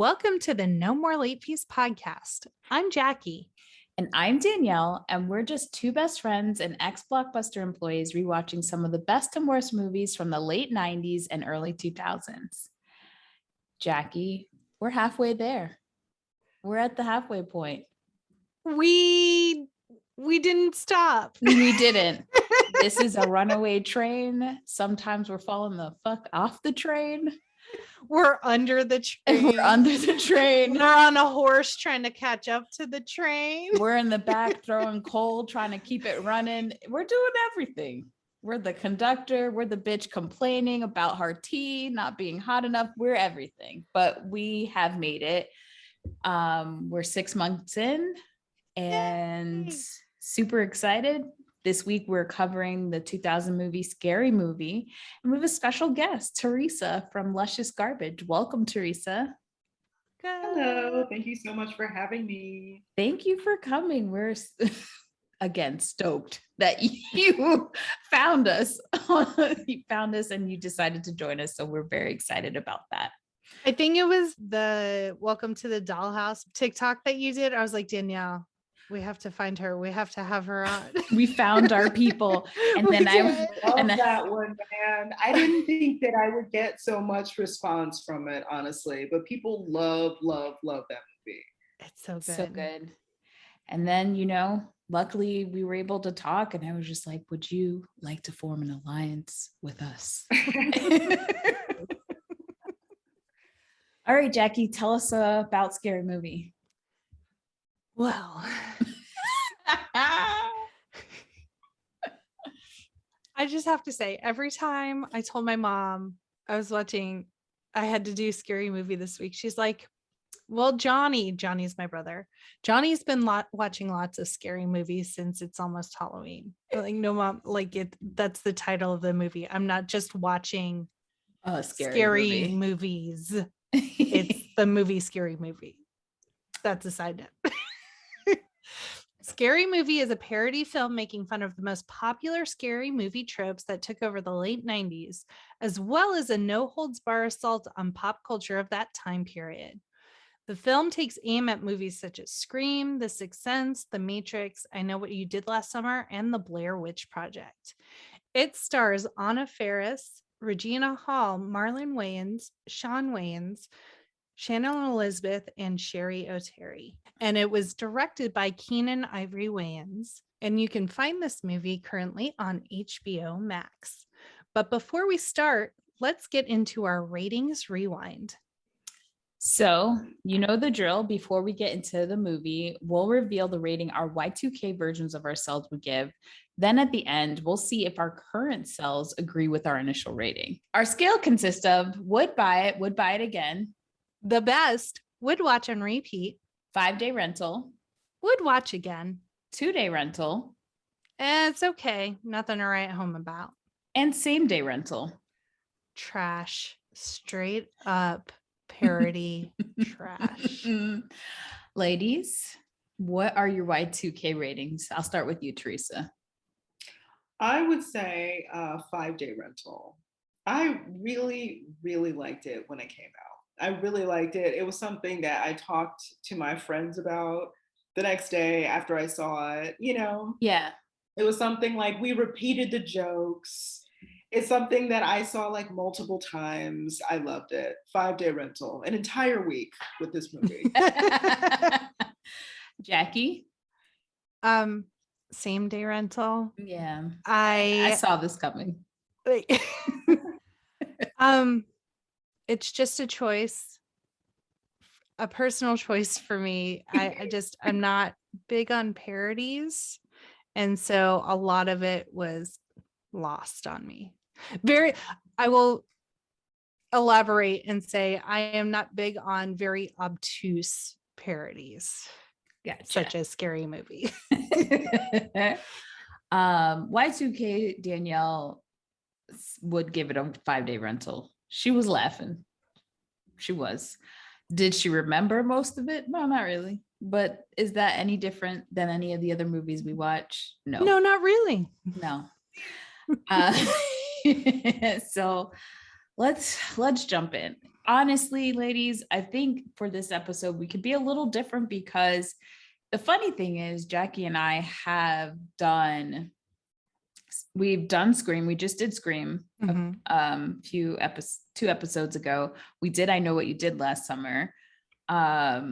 Welcome to the No More Late Fees podcast. I'm Jackie. And I'm Danielle, and we're just two best friends and ex-Blockbuster employees rewatching some of the best and worst movies from the late 90s and early 2000s. Jackie, we're halfway there. We're at the halfway point. We didn't stop. We didn't. This is a runaway train. Sometimes we're falling the fuck off the train. We're under the train. We're under the train. We're on a horse trying to catch up to the train. We're in the back throwing coal, trying to keep it running. We're doing everything. We're the conductor. We're the bitch complaining about her tea not being hot enough. We're everything, but we have made it. We're 6 months in and Yay. Super excited. This week, we're covering the 2000 movie Scary Movie, and we have a special guest, Theresa from Luscious Garbage. Welcome, Theresa. Hello. Thank you so much for having me. Thank you for coming. We're, again, stoked that you found us. You found us and you decided to join us, so we're very excited about that. I think it was the Welcome to the Dollhouse TikTok that you did. I was like, Danielle, we have to find her. We have to have her on. We found our people. And then I love that one, man. I didn't think that I would get so much response from it, honestly, but people love that movie. It's so good. So good. And then, luckily we were able to talk, and I was just like, would you like to form an alliance with us? All right, Jackie, tell us about Scary Movie. Well, I just have to say, every time I told my mom I had to do Scary Movie this week, she's like, well, Johnny's my brother. Johnny's been watching lots of scary movies since it's almost Halloween. I'm like, no, Mom, that's the title of the movie. I'm not just watching scary movies. It's the movie Scary Movie. That's a side note. Scary Movie is a parody film making fun of the most popular scary movie tropes that took over the late 90s, as well as a no-holds-bar assault on pop culture of that time period. The film takes aim at movies such as Scream, The Sixth Sense, The Matrix, I Know What You Did Last Summer, and The Blair Witch Project. It stars Anna Ferris, Regina Hall, Marlon Wayans, Shawn Wayans, Shannon Elizabeth, and Sherry O'Terry. And it was directed by Keenen Ivory Wayans. And you can find this movie currently on HBO Max. But before we start, let's get into our ratings rewind. So, you know the drill. Before we get into the movie, we'll reveal the rating our Y2K versions of ourselves would give. Then at the end, we'll see if our current selves agree with our initial rating. Our scale consists of would buy it again, the best, would watch and repeat, 5-day rental, would watch again, 2-day rental, it's okay, nothing to write home about, and same-day rental. Trash, straight up parody trash. Ladies, what are your Y2K ratings? I'll start with you, Theresa. I would say 5-day rental. I really, really liked it when it came out. I really liked it. It was something that I talked to my friends about the next day after I saw it, Yeah. It was something like we repeated the jokes. It's something that I saw like multiple times. I loved it. 5-day rental, an entire week with this movie. Jackie? Same day rental. Yeah. I saw this coming. It's just a choice, a personal choice for me. I'm not big on parodies. And so a lot of it was lost on me. I will elaborate and say I am not big on very obtuse parodies. Gotcha. Such as Scary Movie. Y2K Danielle would give it a 5-day rental. She was laughing. She was. Did she remember most of it? No, not really. But is that any different than any of the other movies we watch? No. No, not really. No. So let's jump in. honestly, ladies, I think for this episode, we could be a little different because the funny thing is Jackie and I we've done Scream. We just did Scream two episodes ago. We did I Know What You Did last summer. I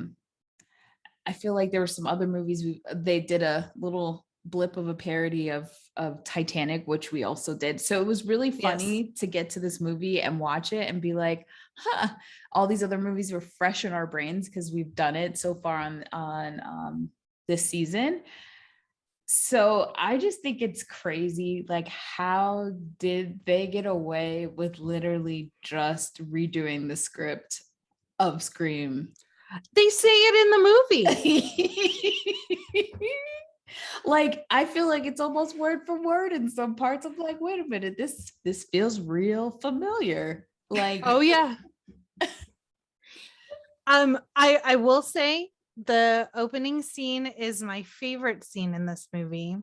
feel like there were some other movies they did a little blip of a parody of Titanic, which we also did. So it was really funny to get to this movie and watch it and be like, all these other movies were fresh in our brains because we've done it so far on this season. So I just think it's crazy. Like, how did they get away with literally just redoing the script of Scream? They say it in the movie. Like, I feel like it's almost word for word in some parts. I'm like, wait a minute, this feels real familiar. Like, oh yeah. I will say the opening scene is my favorite scene in this movie.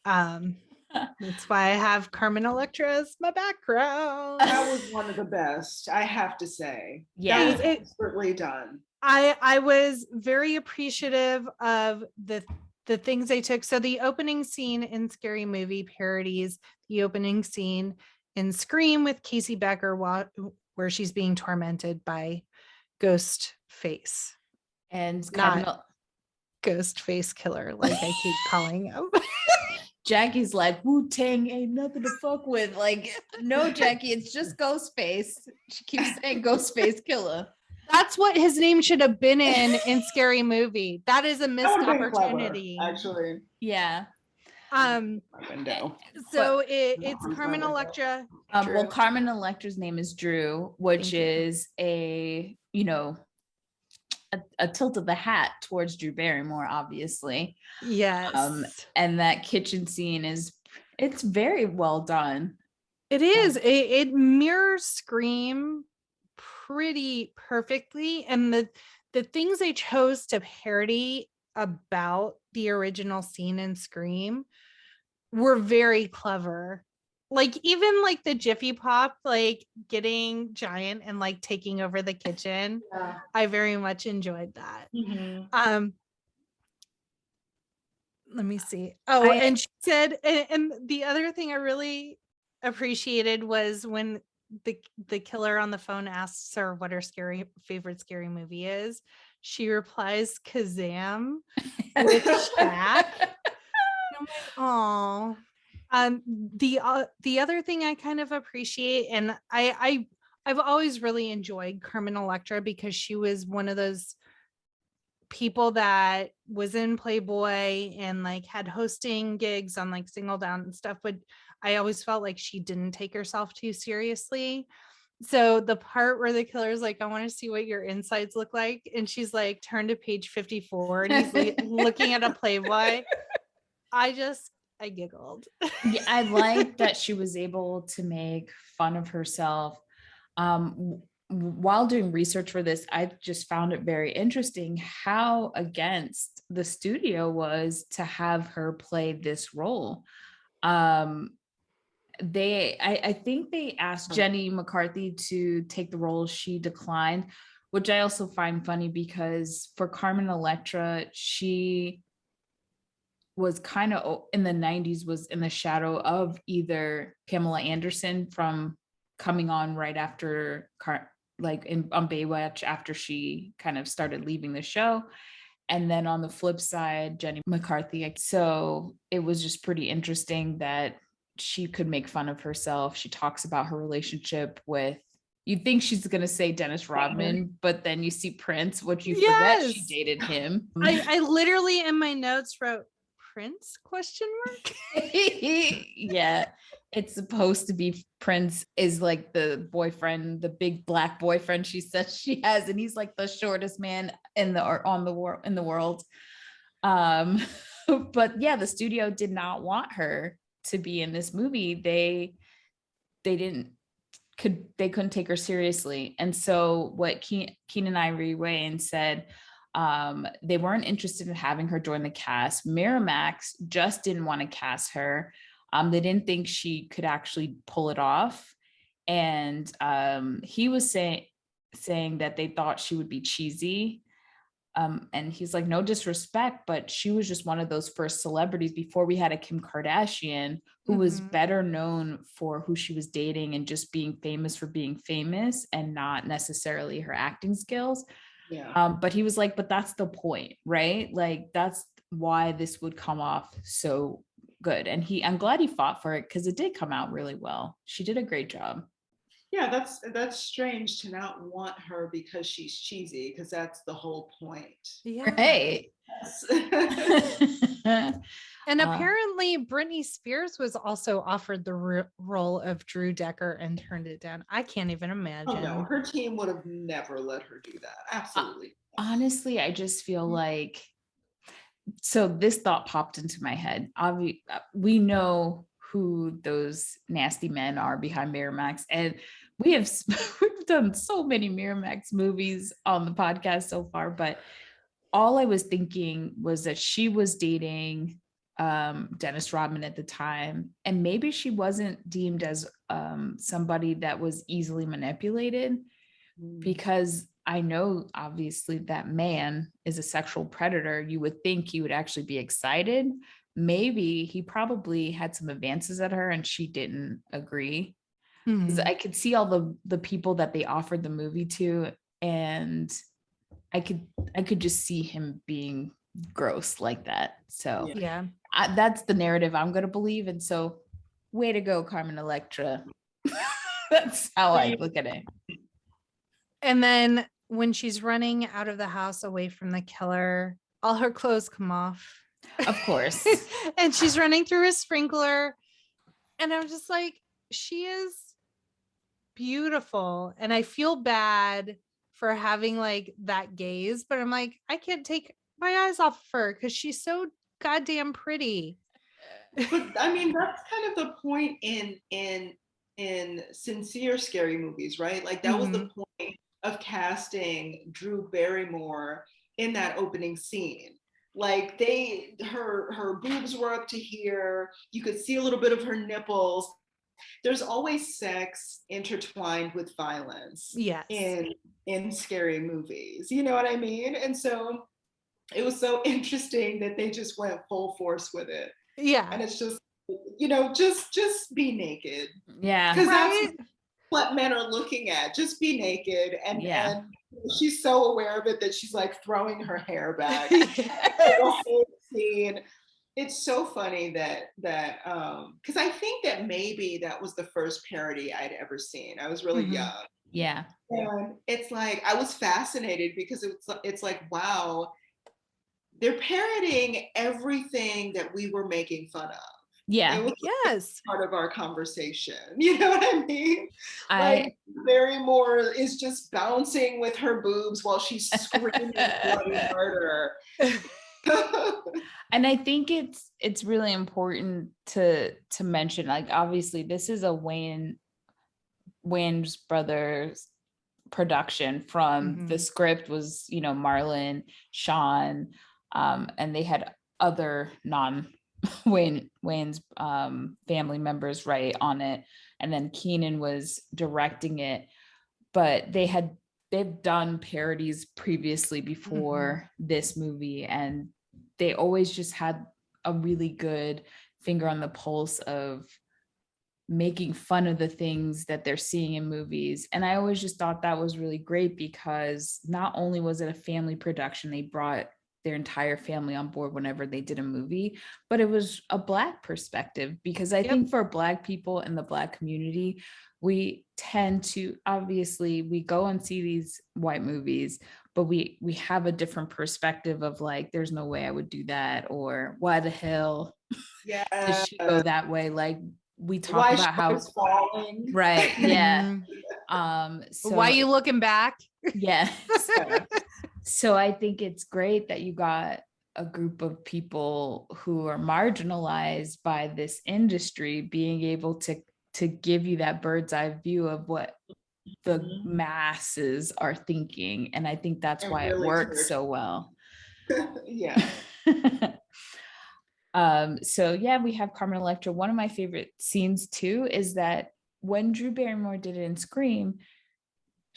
That's why I have Carmen Electra as my background. That was one of the best, I have to say. Yeah, that was expertly done. I was very appreciative of the things they took. So the opening scene in Scary Movie parodies the opening scene in Scream with Casey Becker where she's being tormented by Ghost Face. And not Ghost Face Killer, like I keep calling him. Jackie's like, Wu-Tang ain't nothing to fuck with. Like, no, Jackie, it's just Ghostface. She keeps saying Ghostface Killer. That's what his name should have been in Scary Movie. That is a missed opportunity. Clever, actually. Yeah. So it's Carmen Electra. Well, Carmen Electra's name is Drew, which is a tilt of the hat towards Drew Barrymore, obviously. Yes. And that kitchen scene it's very well done. It is. It mirrors Scream pretty perfectly. And the things they chose to parody about the original scene in Scream were very clever. Like, even like the Jiffy Pop, like getting giant and like taking over the kitchen. Yeah. I very much enjoyed that. Let me see. And she said, and the other thing I really appreciated was when the killer on the phone asks her what her favorite scary movie is. She replies Kazam with Shaq. I'm like, oh. The other thing I kind of appreciate, and I've always really enjoyed Carmen Electra because she was one of those people that was in Playboy and like had hosting gigs on like Single Down and stuff, but I always felt like she didn't take herself too seriously. So the part where the killer's like, I want to see what your insides look like, and she's like, turn to page 54, and he's like looking at a Playboy. I giggled. Yeah, I like that she was able to make fun of herself. While doing research for this, I just found it very interesting how against the studio was to have her play this role. I think they asked Jenny McCarthy to take the role. She declined, which I also find funny because for Carmen Electra, she was kind of in the 90s was in the shadow of either Pamela Anderson from coming on right after on Baywatch after she kind of started leaving the show. And then on the flip side, Jenny McCarthy. So it was just pretty interesting that she could make fun of herself. She talks about her relationship with, you'd think she's going to say Dennis Rodman, but then you see Prince, which you forget she dated him. I literally in my notes wrote Prince ? Yeah, it's supposed to be Prince is like the boyfriend, the big black boyfriend she says she has, and he's like the shortest man in the world. But yeah, the studio did not want her to be in this movie. They couldn't take her seriously. And so what Keenen Ivory Wayans said, they weren't interested in having her join the cast. Miramax just didn't want to cast her. They didn't think she could actually pull it off. And he was saying that they thought she would be cheesy. And he's like, no disrespect, but she was just one of those first celebrities before we had a Kim Kardashian, who was better known for who she was dating and just being famous for being famous and not necessarily her acting skills. Yeah. But he was like, but that's the point, right? Like, that's why this would come off so good. And I'm glad he fought for it, because it did come out really well. She did a great job. Yeah, that's strange to not want her because she's cheesy, because that's the whole point. Yeah. Right. And apparently Britney Spears was also offered the role of Drew Decker and turned it down. I can't even imagine. Oh no, her team would have never let her do that. Absolutely. Honestly, I just feel like, so this thought popped into my head. We know who those nasty men are behind Miramax, and we've done so many Miramax movies on the podcast so far, but all I was thinking was that she was dating Dennis Rodman at the time, and maybe she wasn't deemed as somebody that was easily manipulated, because I know obviously that man is a sexual predator. You would think he would actually be excited. Maybe he probably had some advances at her and she didn't agree. I could see all the people that they offered the movie to, and I could just see him being gross like that. So yeah, that's the narrative I'm going to believe. And so, way to go, Carmen Electra. That's how I look at it. And then when she's running out of the house away from the killer, all her clothes come off. Of course. And she's running through a sprinkler. And I'm just like, she is beautiful. And I feel bad for having like that gaze, but I'm like, I can't take my eyes off of her because she's so goddamn pretty. But I mean, that's kind of the point in sincere scary movies, right? Like that was the point of casting Drew Barrymore in that opening scene. Like her boobs were up to here. You could see a little bit of her nipples. There's always sex intertwined with violence. Yes. In scary movies. You know what I mean? And so it was so interesting that they just went full force with it. Yeah. And it's just, you know, just be naked. Yeah. Because that's what men are looking at. Just be naked. And she's so aware of it that she's like throwing her hair back. The whole scene. It's so funny that because I think that maybe that was the first parody I'd ever seen. I was really young. Yeah. And it's like I was fascinated because it's like, wow, they're parodying everything that we were making fun of. Yeah. It was part of our conversation. You know what I mean? Like Barrymore is just bouncing with her boobs while she's screaming bloody murder. And I think it's really important to mention, like, obviously this is a Wayans brothers production. From the script was, you know, Marlon, Shawn, and they had other Wayans family members write on it, and then Keenen was directing it. But they've done parodies previously before this movie, and they always just had a really good finger on the pulse of making fun of the things that they're seeing in movies. And I always just thought that was really great, because not only was it a family production, they brought their entire family on board whenever they did a movie, but it was a Black perspective, because I think for Black people in the Black community, we tend to, obviously we go and see these white movies, but we have a different perspective of like, there's no way I would do that, or why the hell does she go that way? Like, we talk about how it's falling. Right. Yeah. So why are you looking back? Yes. So I think it's great that you got a group of people who are marginalized by this industry being able to give you that bird's eye view of what the masses are thinking. And I think that's why it works so well. Yeah. So yeah, we have Carmen Electra. One of my favorite scenes too is that when Drew Barrymore did it in Scream,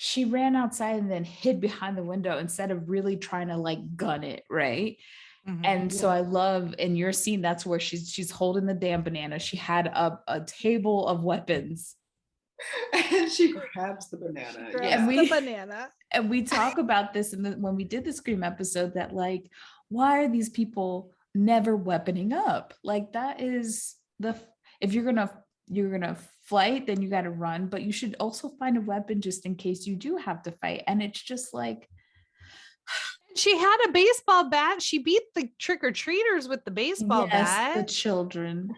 she ran outside and then hid behind the window instead of really trying to like gun it, right? And so I love in your scene, that's where she's holding the damn banana. She had a table of weapons. And she grabs the banana. Grabs the banana. And we talk about this when we did the Scream episode, that like, why are these people never weaponing up? Like that is if you're gonna fight, then you got to run, but you should also find a weapon just in case you do have to fight. And it's just like, she had a baseball bat. She beat the trick-or-treaters with the baseball bat. The children.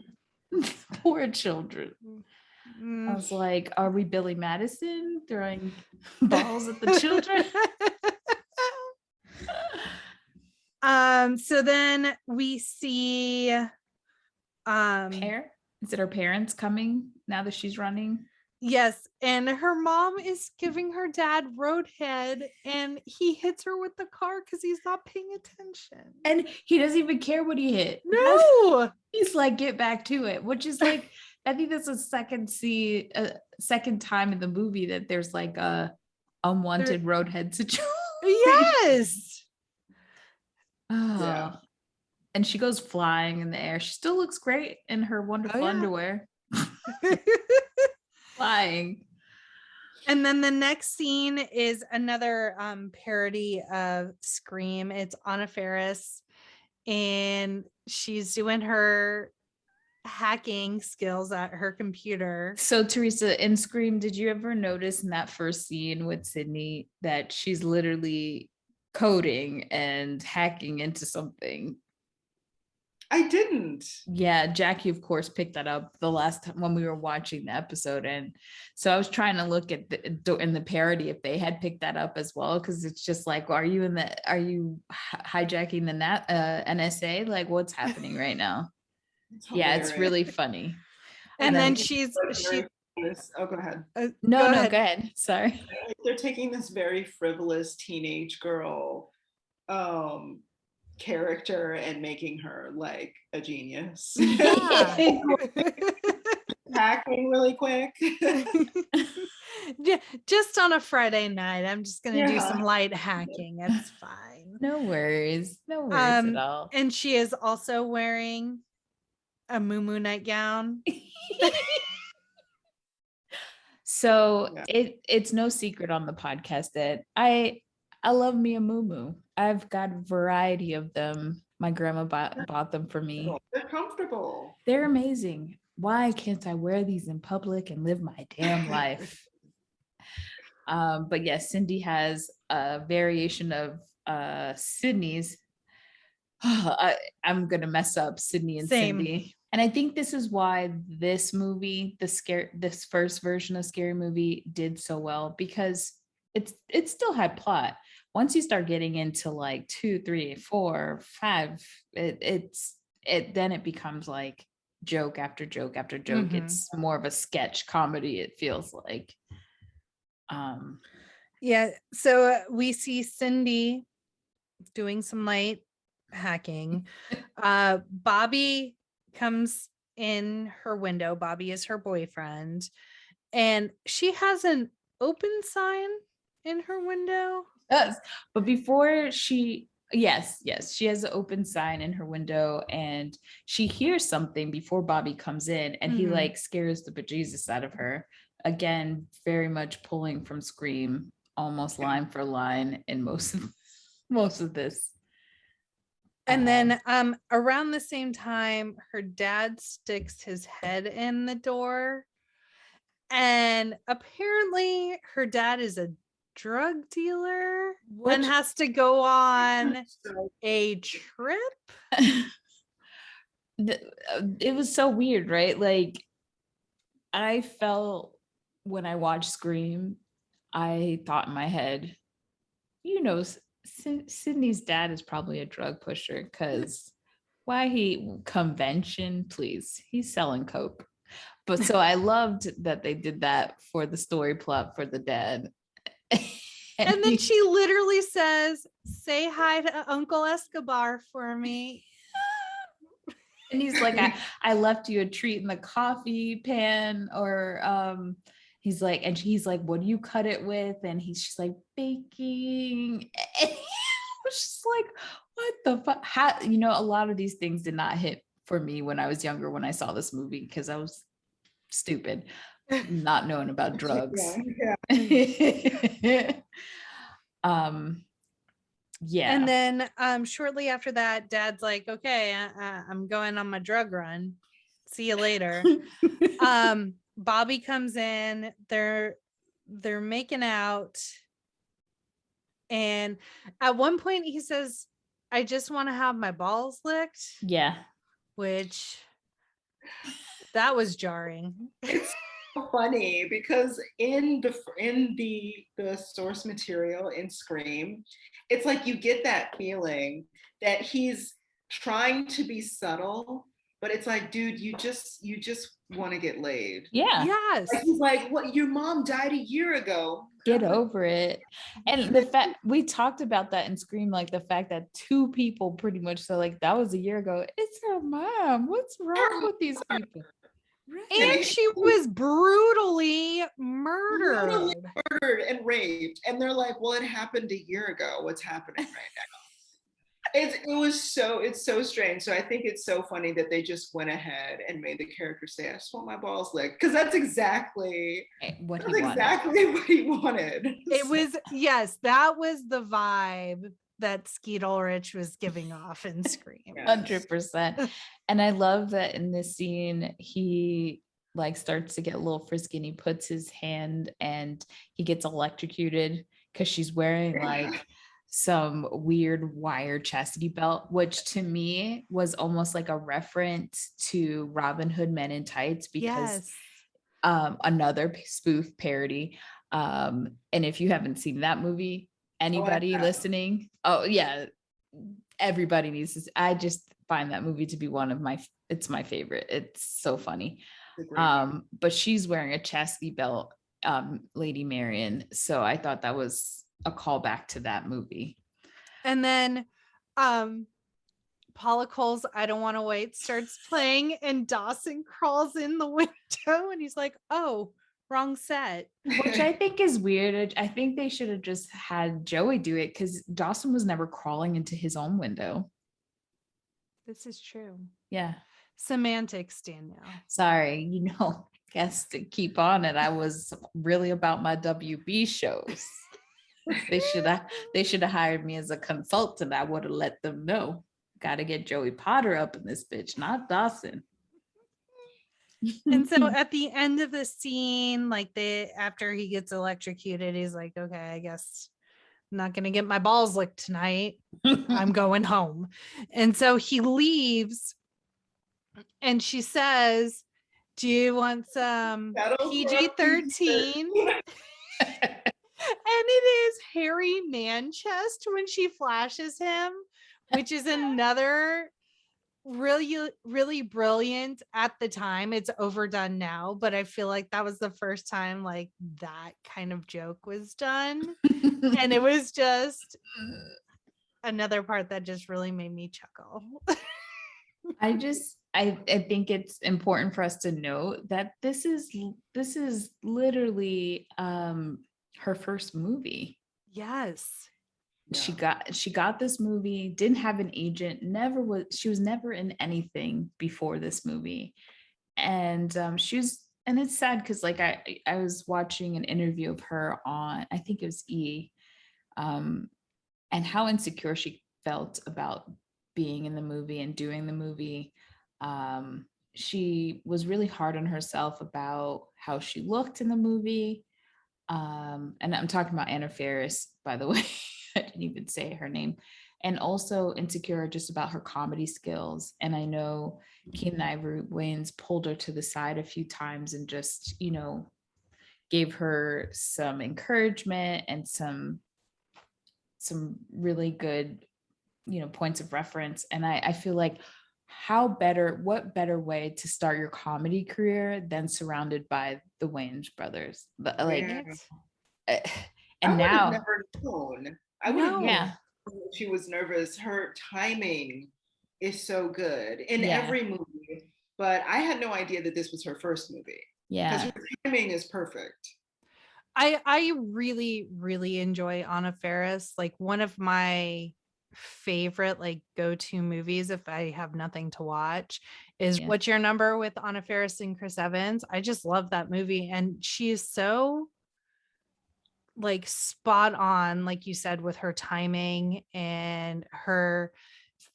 Poor children. I was like, are we Billy Madison throwing balls at the children? So then we see is it her parents coming now that she's running? Yes, and her mom is giving her dad roadhead, and he hits her with the car because he's not paying attention. And he doesn't even care what he hit. No, he's like, get back to it, which is like, I think that's a second time in the movie that there's like a unwanted roadhead situation. Yes. Yeah. And she goes flying in the air. She still looks great in her wonderful underwear. Flying. And then the next scene is another parody of Scream. It's Anna Ferris, and she's doing her hacking skills at her computer. So Theresa, in Scream, did you ever notice in that first scene with Sydney that she's literally coding and hacking into something? I didn't. Yeah, Jackie, of course, picked that up the last time when we were watching the episode. And so I was trying to look at in the parody if they had picked that up as well, because it's just like, are you hijacking the NSA? Like, what's happening right now? Yeah, it's really funny. And then she oh, go ahead. Go ahead. Sorry. They're taking this very frivolous teenage girl character and making her like a genius. Yeah. Hacking really quick. Just on a Friday night, I'm just gonna do some light hacking. It's fine. No worries at all. And she is also wearing a muumuu nightgown. So it's no secret on the podcast that I love me a muumuu. I've got a variety of them. My grandma bought them for me. They're comfortable. They're amazing. Why can't I wear these in public and live my damn life? But yes, Cindy has a variation of Sydney's. I'm gonna mess up Sydney and Cindy. And I think this is why this movie, this first version of Scary Movie, did so well, because it still had plot. Once you start getting into like 2, 3, 4, 5, then it becomes like joke after joke after joke. Mm-hmm. It's more of a sketch comedy, it feels like. Yeah. So we see Cindy doing some light hacking. Bobby comes in her window. Bobby is her boyfriend, and she has an open sign in her window. Yes, but before she has an open sign in her window, and she hears something before Bobby comes in, and he like scares the bejesus out of her. Again, very much pulling from Scream, almost line for line in most of this. And then around the same time, her dad sticks his head in the door, and apparently her dad is a drug dealer and has to go on a trip. It was so weird, right? Like, I felt when I watched Scream, I thought in my head, Sydney's dad is probably a drug pusher, because convention, please, he's selling coke. But so I loved that they did that for the story plot for the dad. And then she literally says, "Say hi to Uncle Escobar for me." And he's like, I left you a treat in the coffee pan, or he's like, and he's like, what do you cut it with? And he's just like, baking. And I was just like, what the fuck? How, you know, a lot of these things did not hit for me when I was younger, when I saw this movie, because I was stupid, not knowing about drugs. Yeah. Yeah. And then shortly after that, Dad's like, okay, I'm going on my drug run. See you later. Bobby comes in, they're making out. And at one point he says, I just want to have my balls licked. Yeah. Which that was jarring. It's so funny because in the source material in Scream, it's like you get that feeling that he's trying to be subtle, but it's like, dude, you just want to get laid. Yeah. Yes. Like, he's like, what? Your mom died a year ago. Get over it. And the fact we talked about that in Scream, like the fact that two people pretty much said, like, that was a year ago. It's her mom. What's wrong with these people? And she was brutally murdered. And raped. And they're like, well, it happened a year ago. What's happening right now? It's so strange. So I think it's so funny that they just went ahead and made the character say, I just want my balls licked. Because that's exactly what he wanted. It was, yes, that was the vibe that Skeet Ulrich was giving off in Scream. 100%. And I love that in this scene, he like starts to get a little frisky and he puts his hand and he gets electrocuted because she's wearing like some weird wire chastity belt, which to me was almost like a reference to Robin Hood Men in Tights, because another spoof parody. And if you haven't seen that movie, anybody listening, everybody needs to. I just find that movie to be it's my favorite. It's so funny. But she's wearing a chastity belt, Lady Marion. So I thought that was a callback to that movie. And then Paula Cole's I Don't Want to Wait starts playing and Dawson crawls in the window and he's like, oh, wrong set. Which I think is weird. I think they should have just had Joey do it because Dawson was never crawling into his own window. This is true. Yeah. Semantics, Danielle. Sorry, guess to keep on it. I was really about my WB shows. They should have hired me as a consultant. I would have let them know. Got to get Joey Potter up in this bitch, not Dawson. And so at the end of the scene, like after he gets electrocuted, he's like, okay, I guess I'm not gonna get my balls licked tonight. I'm going home. And so he leaves and she says, do you want some PG-13? And it is Harry Manchest when she flashes him, which is another really, really brilliant at the time. It's overdone now, but I feel like that was the first time like that kind of joke was done. And it was just another part that just really made me chuckle. I think it's important for us to note that this is literally her first movie. Yes. She got this movie, didn't have an agent, she was never in anything before this movie. And and it's sad because like I was watching an interview of her on, I think it was E! And how insecure she felt about being in the movie and doing the movie. She was really hard on herself about how she looked in the movie. And I'm talking about Anna Ferris, by the way. I didn't even say her name. And also insecure just about her comedy skills. And I know Keenen Ivory Wayans pulled her to the side a few times and just, gave her some encouragement and some really good, points of reference. And I feel like what better way to start your comedy career than surrounded by the Wayans brothers? And now never known. I would have known she was nervous. Her timing is so good in every movie, but I had no idea that this was her first movie. Yeah. her timing is perfect. I really, really enjoy Anna Ferris. Like one of my favorite like go-to movies if I have nothing to watch is Yeah. What's Your Number with Anna Ferris and Chris Evans. I just love that movie. And she is so like spot on, like you said, with her timing and her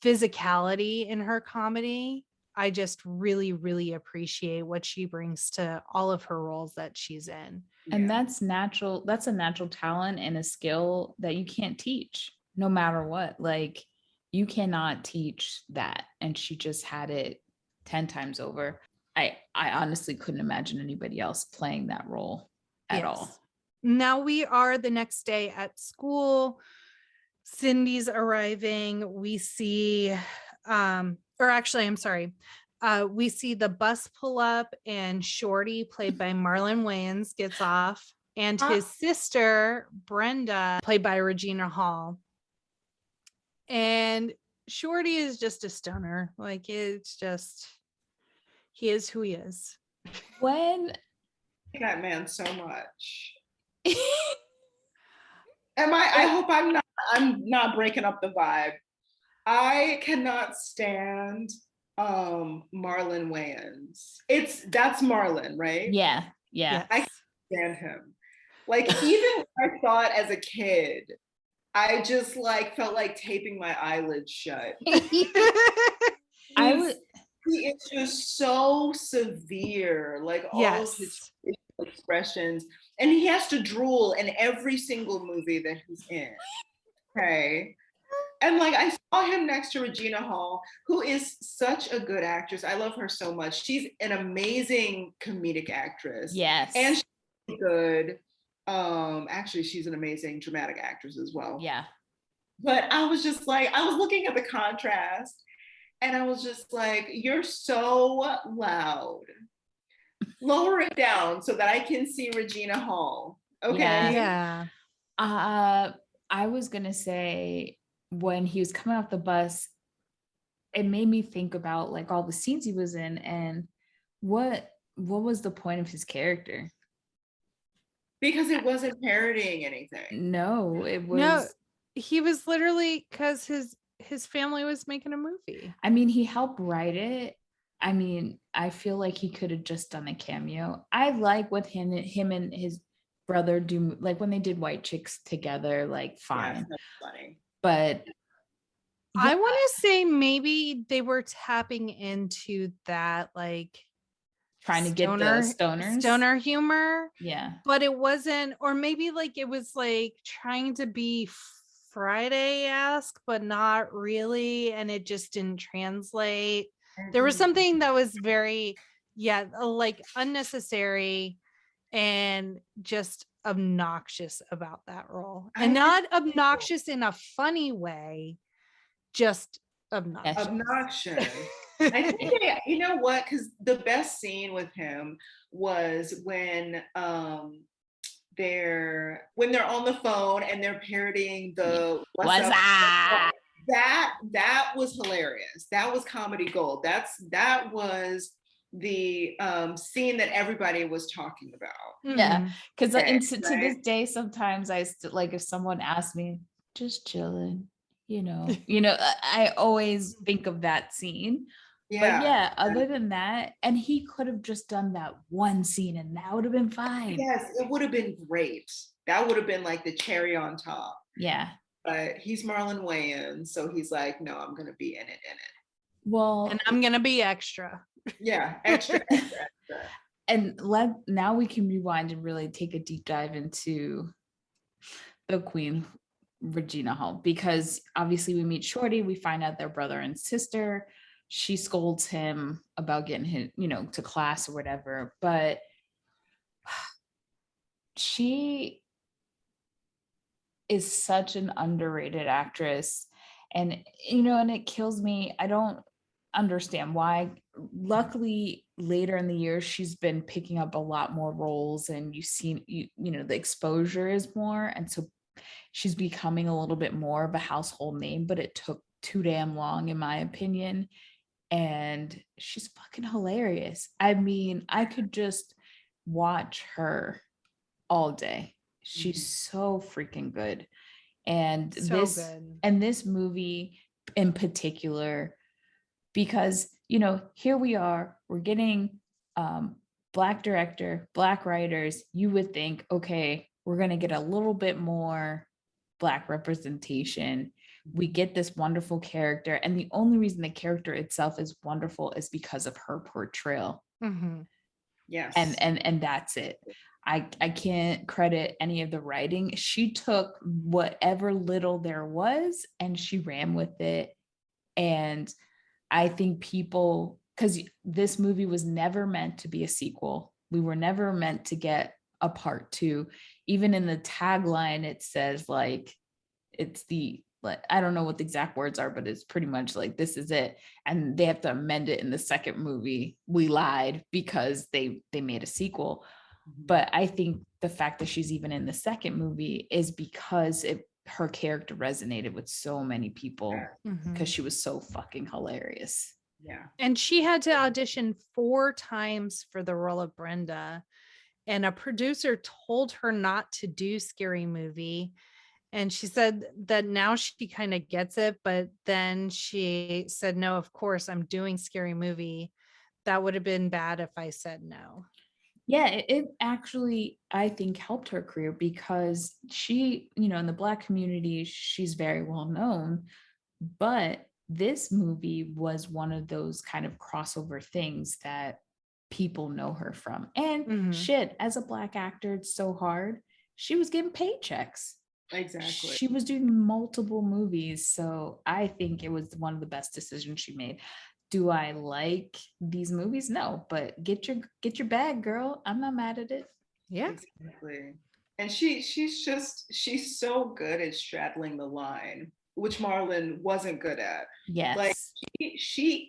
physicality in her comedy. I just really, really appreciate what she brings to all of her roles that she's in. And Yeah. that's natural. That's a natural talent and a skill that you can't teach no matter what. Like you cannot teach that. And she just had it 10 times over. I honestly couldn't imagine anybody else playing that role at all. Now we are the next day at school. Cindy's arriving. We see, or actually, I'm sorry. We see the bus pull up and Shorty, played by Marlon Wayans, gets off, and his sister, Brenda, played by Regina Hall. And Shorty is just a stoner. Like it's just, he is who he is. When That man so much. I hope I'm not breaking up the vibe. I cannot stand Marlon Wayans. That's Marlon, right? yeah. Yes. I can't stand him. Like even when I saw it as a kid, I just like felt like taping my eyelids shut. He is just so severe, like all of his expressions, and he has to drool in every single movie that he's in. Okay. And like I saw him next to Regina Hall, who is such a good actress. I love her so much. She's an amazing comedic actress. Yes. And she's good. Actually, she's an amazing dramatic actress as well. Yeah. But I was just like, I was looking at the contrast and I was just like, you're so loud. Lower it down so that I can see Regina Hall. Okay. Yeah. I was gonna say when he was coming off the bus, it made me think about like all the scenes he was in and what was the point of his character? Because it wasn't parodying anything. No, it was. No, he was literally because his family was making a movie. I mean, he helped write it. I mean, I feel like he could have just done a cameo. I like what him and his brother do, like when they did White Chicks together, like fine. Yes, that's funny. But I want to say maybe they were tapping into that like trying to get the stoner humor. Yeah. But it wasn't, or maybe like it was like trying to be Friday-esque, but not really. And it just didn't translate. There was something that was very, like unnecessary and just obnoxious about that role. And not obnoxious in a funny way, just obnoxious. I think you know what? Because the best scene with him was when they're on the phone and they're parodying the what's up? That was hilarious. That was comedy gold. That was the scene that everybody was talking about. Yeah, because to this day, sometimes I still like if someone asks me, just chilling, you know, I always think of that scene. Yeah. But yeah, other than that, and he could have just done that one scene and that would have been fine. Yes, it would have been great. That would have been like the cherry on top. Yeah. But he's Marlon Wayans, so he's like, no, I'm gonna be in it. Well, and I'm gonna be extra. Yeah, extra. And now we can rewind and really take a deep dive into the Queen, Regina Hall, because obviously we meet Shorty, we find out they're brother and sister. She scolds him about getting him, to class or whatever, but she is such an underrated actress. And, and it kills me. I don't understand why. Luckily, later in the year, she's been picking up a lot more roles and the exposure is more. And so she's becoming a little bit more of a household name, but it took too damn long, in my opinion. And she's fucking hilarious. I mean, I could just watch her all day. She's so freaking good. And So good. this movie in particular, because, you know, here we are, we're getting Black director, Black writers. You would think, okay, we're going to get a little bit more Black representation. We get this wonderful character. And the only reason the character itself is wonderful is because of her portrayal. Mm-hmm. Yes. And that's it. I can't credit any of the writing. She took whatever little there was and she ran with it. And I think people, because this movie was never meant to be a sequel. We were never meant to get a part 2. Even in the tagline, it says like, it's the, like, I don't know what the exact words are, but it's pretty much like, this is it. And they have to amend it in the second movie. We lied because they made a sequel. But I think the fact that she's even in the second movie is because her character resonated with so many people because she was so fucking hilarious. Yeah. And she had to audition 4 times for the role of Brenda. And a producer told her not to do Scary Movie. And she said that now she kind of gets it. But then she said, no, of course, I'm doing Scary Movie. That would have been bad if I said no. Yeah, it actually, I think, helped her career because she, you know, in the Black community, she's very well known. But this movie was one of those kind of crossover things that people know her from. And shit, as a Black actor, it's so hard. She was getting paychecks. Exactly. She was doing multiple movies. So I think it was one of the best decisions she made. Do I like these movies? No, but get your bag, girl. I'm not mad at it. Yeah. Exactly. And she's so good at straddling the line, which Marlon wasn't good at. Yes. Like she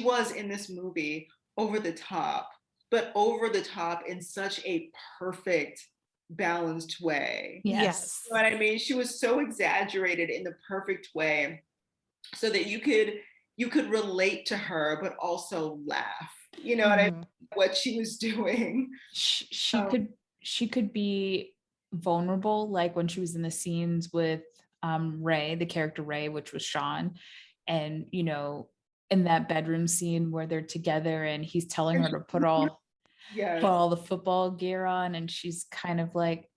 was in this movie over the top, but over the top in such a perfect, balanced way. Yes. You know what I mean? She was so exaggerated in the perfect way so that you could relate to her, but also laugh. You know what I mean? What she was doing. She could be vulnerable, like when she was in the scenes with Ray, the character Ray, which was Shawn, and you know, in that bedroom scene where they're together and he's telling her to put all the football gear on, and she's kind of like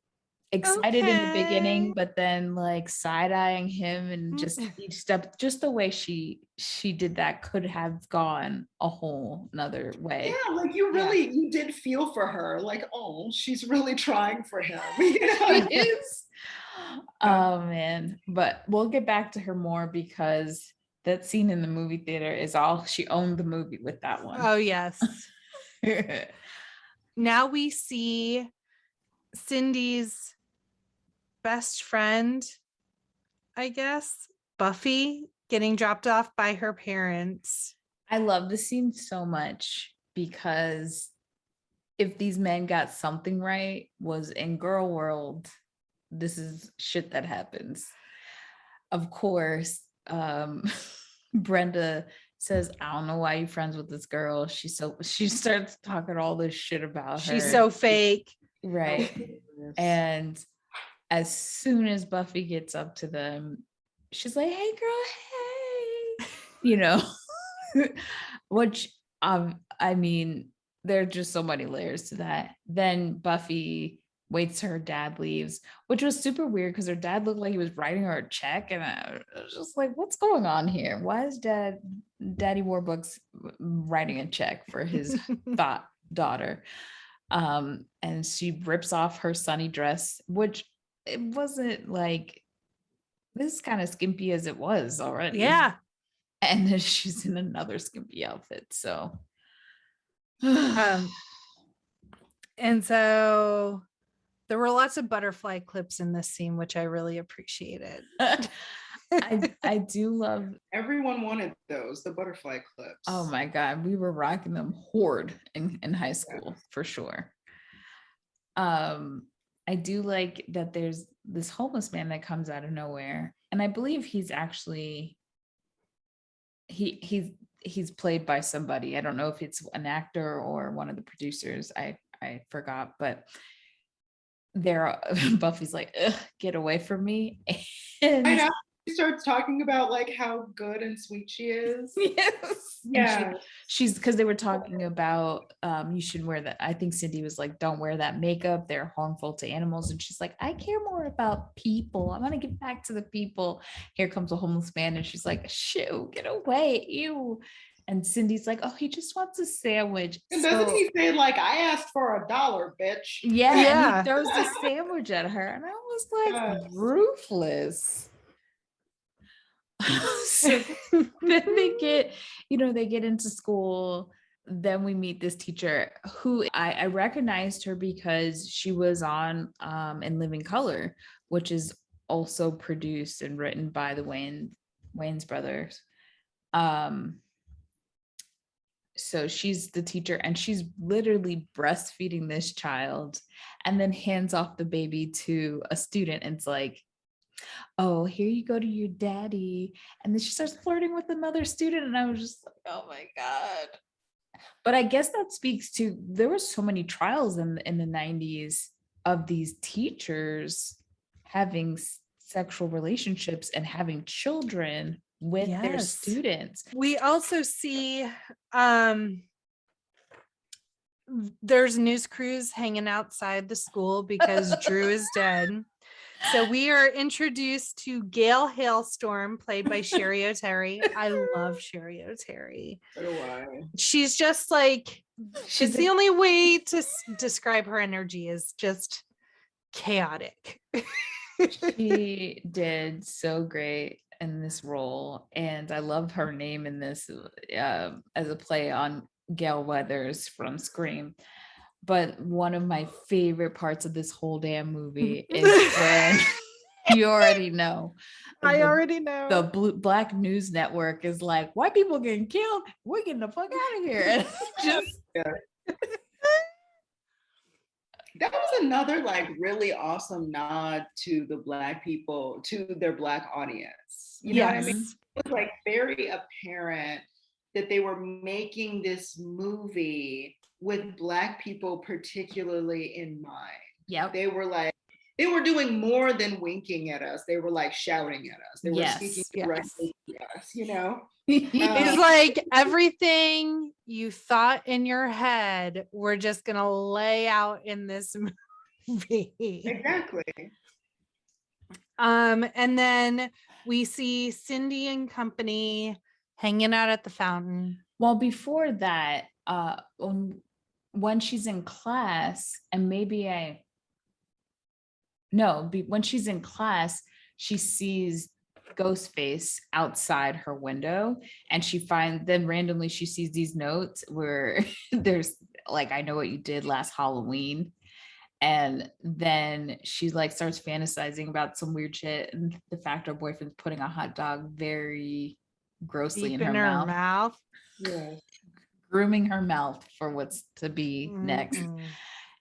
excited in the beginning, but then like side-eyeing him, and just each step, just the way she did that could have gone a whole nother way. Yeah, like you did feel for her, like, oh, she's really trying for him. You know? She is. Oh man, but we'll get back to her more because that scene in the movie theater is all, she owned the movie with that one. Oh yes. Now we see Cindy's best friend, I guess, Buffy, getting dropped off by her parents. I love the scene so much because if these men got something right, was in girl world, this is shit that happens. Of course, Brenda says, I don't know why you're friends with this girl. She starts talking all this shit about her. She's so fake. Right. And as soon as Buffy gets up to them, she's like, hey girl, hey, you know, which, I mean, there are just so many layers to that. Then Buffy waits till her dad leaves, which was super weird because her dad looked like he was writing her a check. And I was just like, what's going on here? Why is Daddy Warbucks writing a check for his daughter? And she rips off her sunny dress, which it wasn't like, this is kind of skimpy as it was already. Yeah. And then she's in another skimpy outfit. So and so there were lots of butterfly clips in this scene, which I really appreciated. I do love. Everyone wanted those, the butterfly clips. Oh my God, we were rocking them hard in high school for sure. I do like that there's this homeless man that comes out of nowhere, and I believe he's actually he's he's played by somebody. I don't know if it's an actor or one of the producers. I forgot, but Buffy's like, ugh, get away from me. And I know. She starts talking about like how good and sweet she is. yes. Yeah. She's because they were talking about you should wear that. I think Cindy was like, don't wear that makeup. They're harmful to animals. And she's like, I care more about people. I want to get back to the people. Here comes a homeless man, and she's like, shoo, get away. Ew. And Cindy's like, oh, he just wants a sandwich. And doesn't he say like, I asked for $1, bitch? Yeah, and Yeah. he throws the sandwich at her, and I was like, Yes. ruthless. So then they get into school. Then we meet this teacher who I recognized her because she was on In Living Color, which is also produced and written by the Wayans brothers. So she's the teacher, and she's literally breastfeeding this child and then hands off the baby to a student, and it's like, oh, here you go to your daddy. And then she starts flirting with another student, and I was just like, oh my God. But I guess that speaks to, there were so many trials in the 90s of these teachers having sexual relationships and having children with their Yes. students. We also see there's news crews hanging outside the school because Drew is dead. So we are introduced to Gail Hailstorm, played by Sherry O'Terry. I love Sherry O'Terry. So do I. She's just like, it's the only way to describe her energy is just chaotic. She did so great in this role, and I love her name in this as a play on Gail Weathers from Scream. But one of my favorite parts of this whole damn movie is when you already know. I already know. The Black News Network is like, white people getting killed, we're getting the fuck out of here. And just that was another like really awesome nod to the Black people, to their Black audience. You know what I mean? It was like very apparent that they were making this movie with Black people particularly in mind. Yeah, they were doing more than winking at us. They were like shouting at us. They were speaking directly to us, you know? It's like everything you thought in your head, we're just going to lay out in this movie. Exactly. And then we see Cindy and company hanging out at the fountain. Well, before that, when she's in class, and when she's in class, she sees Ghostface outside her window, and then randomly she sees these notes where there's like, I know what you did last Halloween. And then she like starts fantasizing about some weird shit, and the fact her boyfriend's putting a hot dog very grossly Deep in her mouth. Yeah. Grooming her mouth for what's to be next.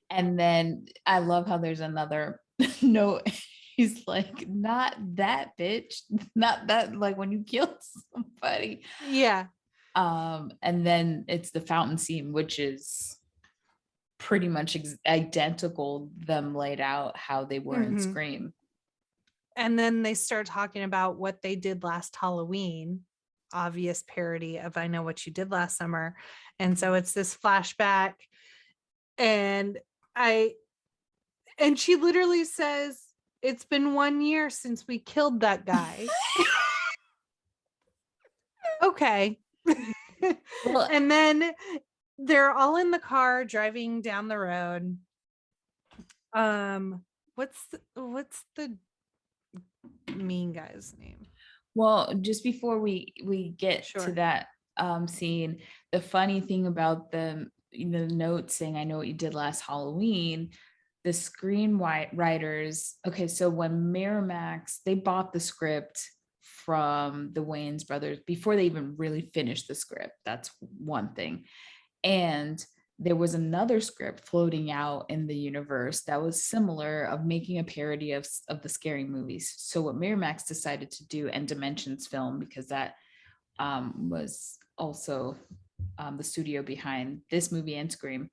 And then I love how there's another note. He's like, not that bitch, not that, like when you killed somebody. Yeah. And then it's the fountain scene, which is pretty much identical, them laid out how they were in Scream. And then they start talking about what they did last Halloween. Obvious parody of I Know What You Did Last Summer. And so it's this flashback, and she literally says, it's been 1 year since we killed that guy. Okay. Well, and then they're all in the car driving down the road. What's the mean guy's name? Well, just before we get to that scene, the funny thing about the note saying, I know what you did last Halloween, the screenwriters, okay, so when Miramax, they bought the script from the Wayans brothers before they even really finished the script. That's one thing. And there was another script floating out in the universe that was similar, of making a parody of the scary movies. So what Miramax decided to do, and Dimensions Film, because that was also the studio behind this movie and Scream.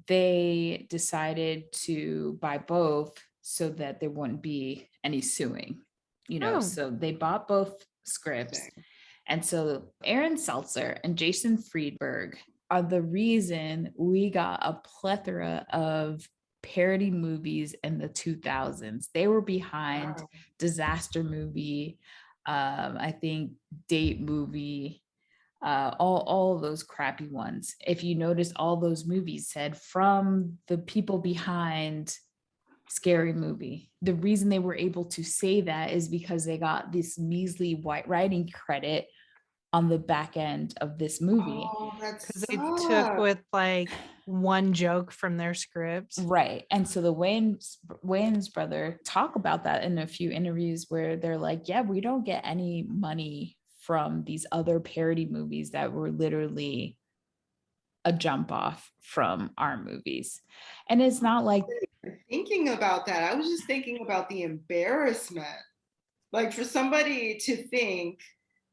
They decided to buy both so that there wouldn't be any suing, so they bought both scripts. And so Aaron Seltzer and Jason Friedberg are the reason we got a plethora of parody movies in the 2000s. They were behind Disaster Movie, I think Date Movie, all of those crappy ones. If you notice, all those movies said from the people behind Scary Movie. The reason they were able to say that is because they got this measly white writing credit on the back end of this movie. Oh, that's because they took with like one joke from their script. Right. And so the Wayans brother talk about that in a few interviews where they're like, yeah, we don't get any money from these other parody movies that were literally a jump off from our movies. And it's not like thinking about that. I was just thinking about the embarrassment. Like for somebody to think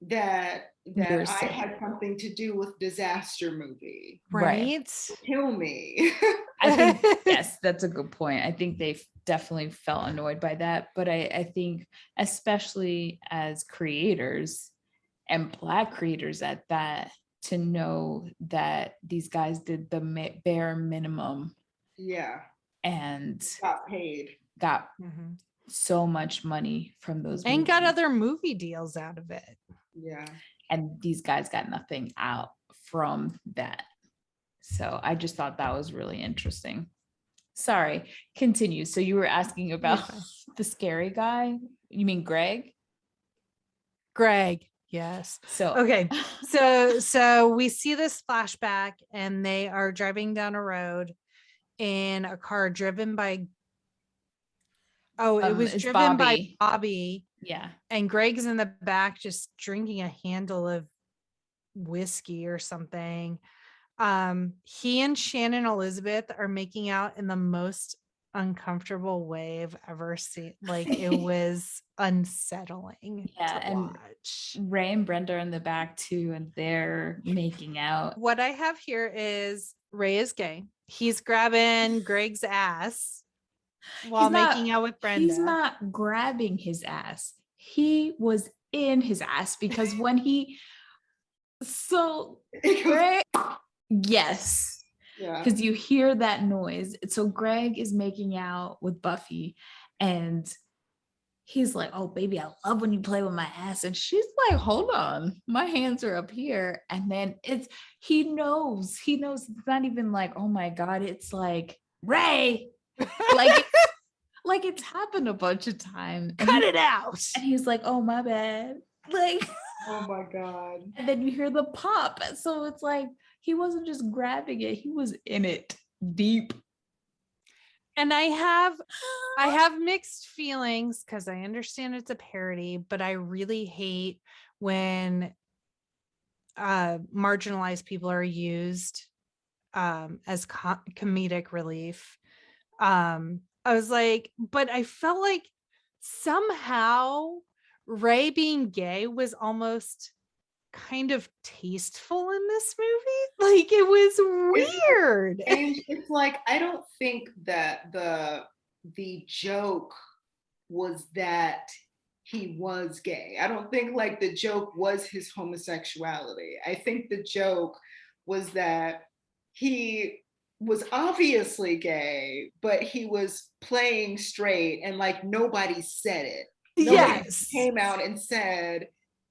that I had something to do with Disaster Movie. Right. Kill me. I think, yes, that's a good point. I think they definitely felt annoyed by that. But I think especially as creators and Black creators at that, to know that these guys did the bare minimum. Yeah. And got so much money from those and movies. got other movie deals out of it. Yeah. And these guys got nothing out from that. So I just thought that was really interesting. Sorry, continue. So you were asking about the scary guy. You mean Greg? Greg. Yes. So okay. So we see this flashback and they are driving down a road in a car driven by it was driven by Bobby. Yeah. And Greg's in the back just drinking a handle of whiskey or something. He and Shannon Elizabeth are making out in the most uncomfortable way I've ever seen. Like it was unsettling to watch. Ray and Brenda are in the back too, and they're making out. What I have here is Ray is gay. He's grabbing Greg's ass while making out with Brenda. He's not grabbing his ass. He was in his ass because when Greg, yes. Yeah. Because you hear that noise. So Greg is making out with Buffy and he's like, oh, baby, I love when you play with my ass. And she's like, hold on, my hands are up here. And then he knows it's not even like, oh my God, it's like, Ray, like it's happened a bunch of times. Cut it out. And he's like, oh, my bad. Like, oh my God. And then you hear the pop. So it's like, he wasn't just grabbing it, he was in it deep. And I have mixed feelings because I understand it's a parody, but I really hate when marginalized people are used as comedic relief. I was like, but I felt like somehow Ray being gay was almost kind of tasteful in this movie. Like it was weird. And it's like, I don't think that the joke was that he was gay. I don't think like the joke was his homosexuality. I think the joke was that he was obviously gay, but he was playing straight and like nobody said it. Nobody came out and said,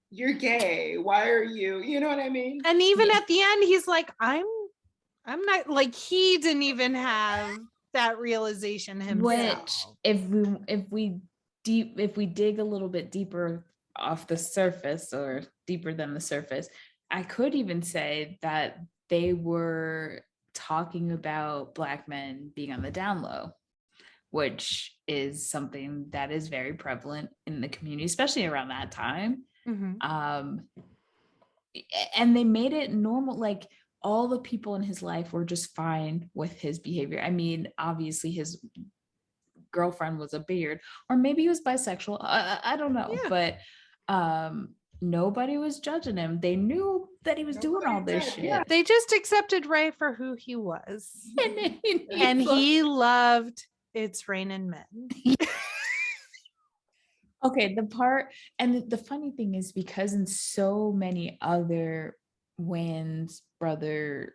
you're gay, why are you, you know what I mean? And even at the end he's like, I'm not, like he didn't even have that realization himself. Which if we dig a little bit deeper off the surface or deeper than the surface, I could even say that they were talking about Black men being on the down low, which is something that is very prevalent in the community, especially around that time. Mm-hmm. And they made it normal. Like all the people in his life were just fine with his behavior. I mean, obviously his girlfriend was a beard, or maybe he was bisexual. I don't know, but nobody was judging him. They knew that he was doing all this shit. Yeah. They just accepted Ray for who he was. And fuck- he loved It's Raining Men. Okay, the part, and the funny thing is, because in so many other Wayans brother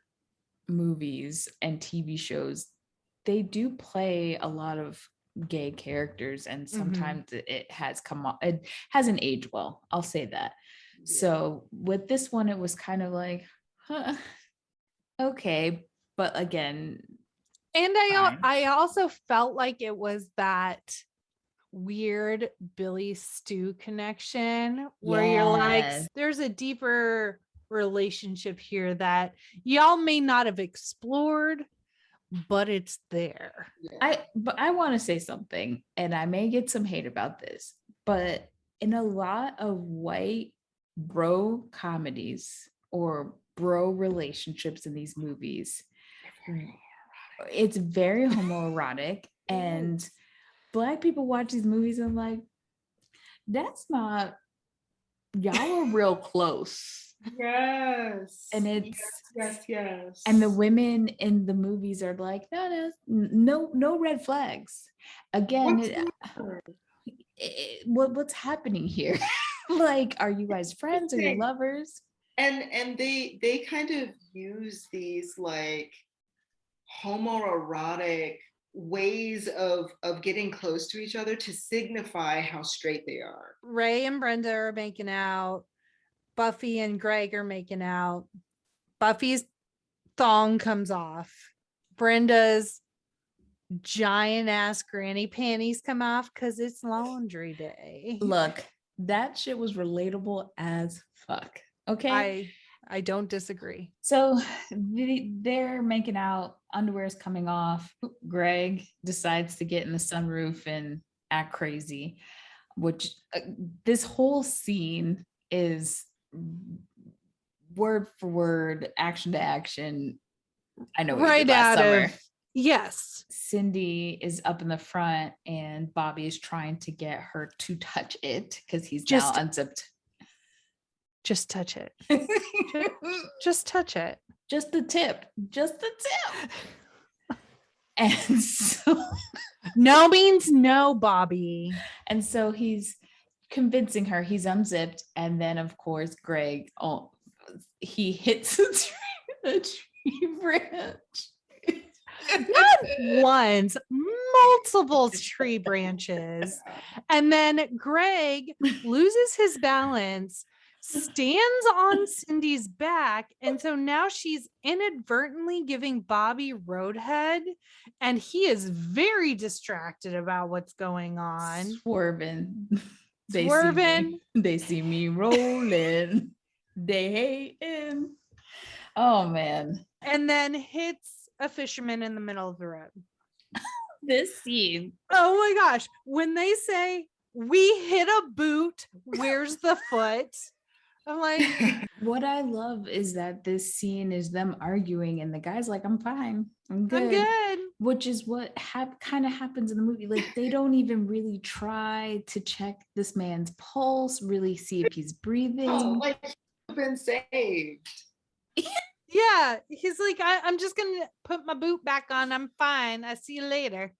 movies and TV shows, they do play a lot of gay characters, and sometimes it has come up, it hasn't aged well, I'll say that. So with this one, it was kind of like, huh, okay, but again, And fine. I also felt like it was that weird Billy Stu connection where you're like, Yes. there's a deeper relationship here that y'all may not have explored, but it's there. But I want to say something, and I may get some hate about this, but in a lot of white bro comedies or bro relationships in these movies, it's very homoerotic, and Black people watch these movies and like, that's not, y'all are real close. Yes. And it's yes. and the women in the movies are like, no red flags. Again, what's happening here? Like, are you guys friends? Are you lovers? And they kind of use these like homoerotic ways of getting close to each other to signify how straight they are. Ray and Brenda are making out. Buffy and Greg are making out. Buffy's thong comes off. Brenda's giant ass granny panties come off because it's laundry day. Look, that shit was relatable as fuck. Okay. I don't disagree. So they're making out, underwear is coming off. Greg decides to get in the sunroof and act crazy, which this whole scene is word for word, action to action. I know what right you did last out summer. of yes. Cindy is up in the front and Bobby is trying to get her to touch it because he's Just- now unzipped. Just touch it. Just touch it. Just the tip. Just the tip. And so no means no, Bobby. And so he's convincing her, he's unzipped, and then of course Greg, he hits the tree branch. Not once, multiple tree branches. And then Greg loses his balance, stands on Cindy's back, and so now she's inadvertently giving Bobby roadhead, and he is very distracted about what's going on. Swerving. Swerving. They see me rolling. They hating. Oh man. And then hits a fisherman in the middle of the road. This scene. Oh my gosh. When they say we hit a boot, where's the foot? I'm like, what I love is that this scene is them arguing and the guy's like, I'm fine. I'm good. Which is what kind of happens in the movie. Like, they don't even really try to check this man's pulse, really see if he's breathing. Oh, like he's been saved. yeah. He's like, I'm just going to put my boot back on. I'm fine. I'll see you later.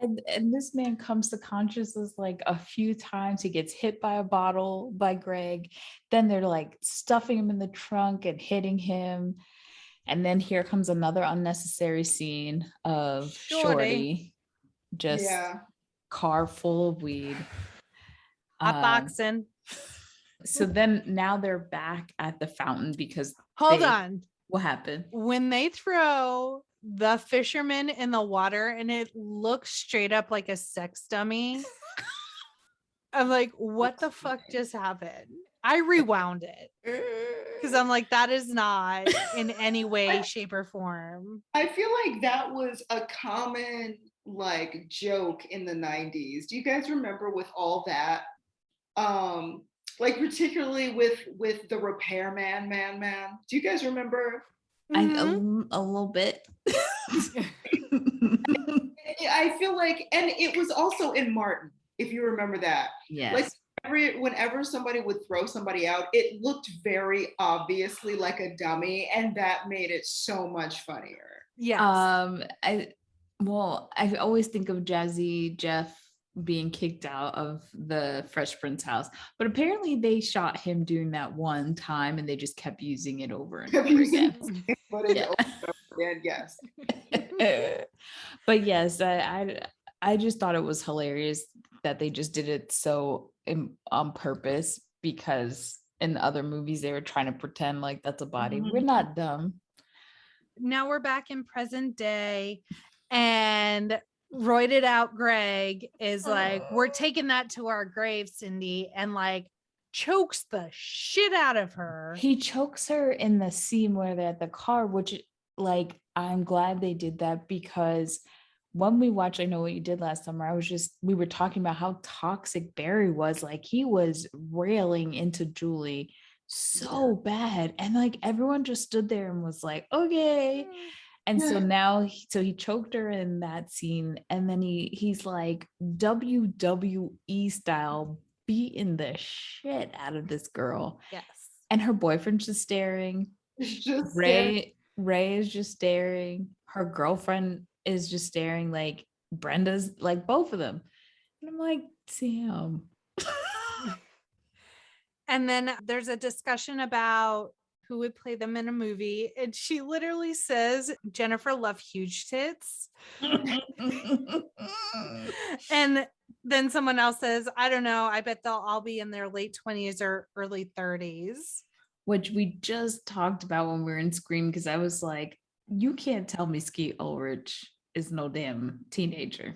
And this man comes to consciousness like a few times. He gets hit by a bottle by Greg. Then they're like stuffing him in the trunk and hitting him. And then here comes another unnecessary scene of Shorty just car full of weed. Hot boxing. So then now they're back at the fountain because hold on. What happened? When they throw the fisherman in the water and it looks straight up like a sex dummy. I'm like, what the fuck just happened? I rewound it because I'm like, that is not in any way, shape, or form. I feel like that was a common like joke in the 90s. Do you guys remember with all that? Like particularly with the repairman man. Do you guys remember? Mm-hmm. A little bit. I feel like, and it was also in Martin, if you remember that. Yes. Like whenever somebody would throw somebody out, it looked very obviously like a dummy, and that made it so much funnier. Yes. I always think of Jazzy Jeff being kicked out of the Fresh Prince house, but apparently they shot him doing that one time and they just kept using it over and over again. Footage over and over again, yes. But yes, I just thought it was hilarious that they just did it so on purpose, because in the other movies they were trying to pretend like that's a body. We're not dumb. Now we're back in present day, and roided out Greg is like, we're taking that to our grave, Cindy, and like chokes the shit out of her. He chokes her in the scene where they're at the car, which, like, I'm glad they did that, because when we watched I Know What You Did Last Summer, we were talking about how toxic Barry was. Like, he was railing into Julie so bad, and like everyone just stood there and was like, okay. And so now he choked her in that scene, and then he's like WWE style beating the shit out of this girl. Yes. And her boyfriend's just staring. Ray is just staring. Her girlfriend is just staring. Like, Brenda's, like, both of them. And I'm like, damn. And then there's a discussion about who would play them in a movie. And she literally says, Jennifer Love Huge Tits. And then someone else says, I don't know. I bet they'll all be in their late 20s or early 30s. Which we just talked about when we were in Scream, because I was like, you can't tell me Skeet Ulrich is no damn teenager.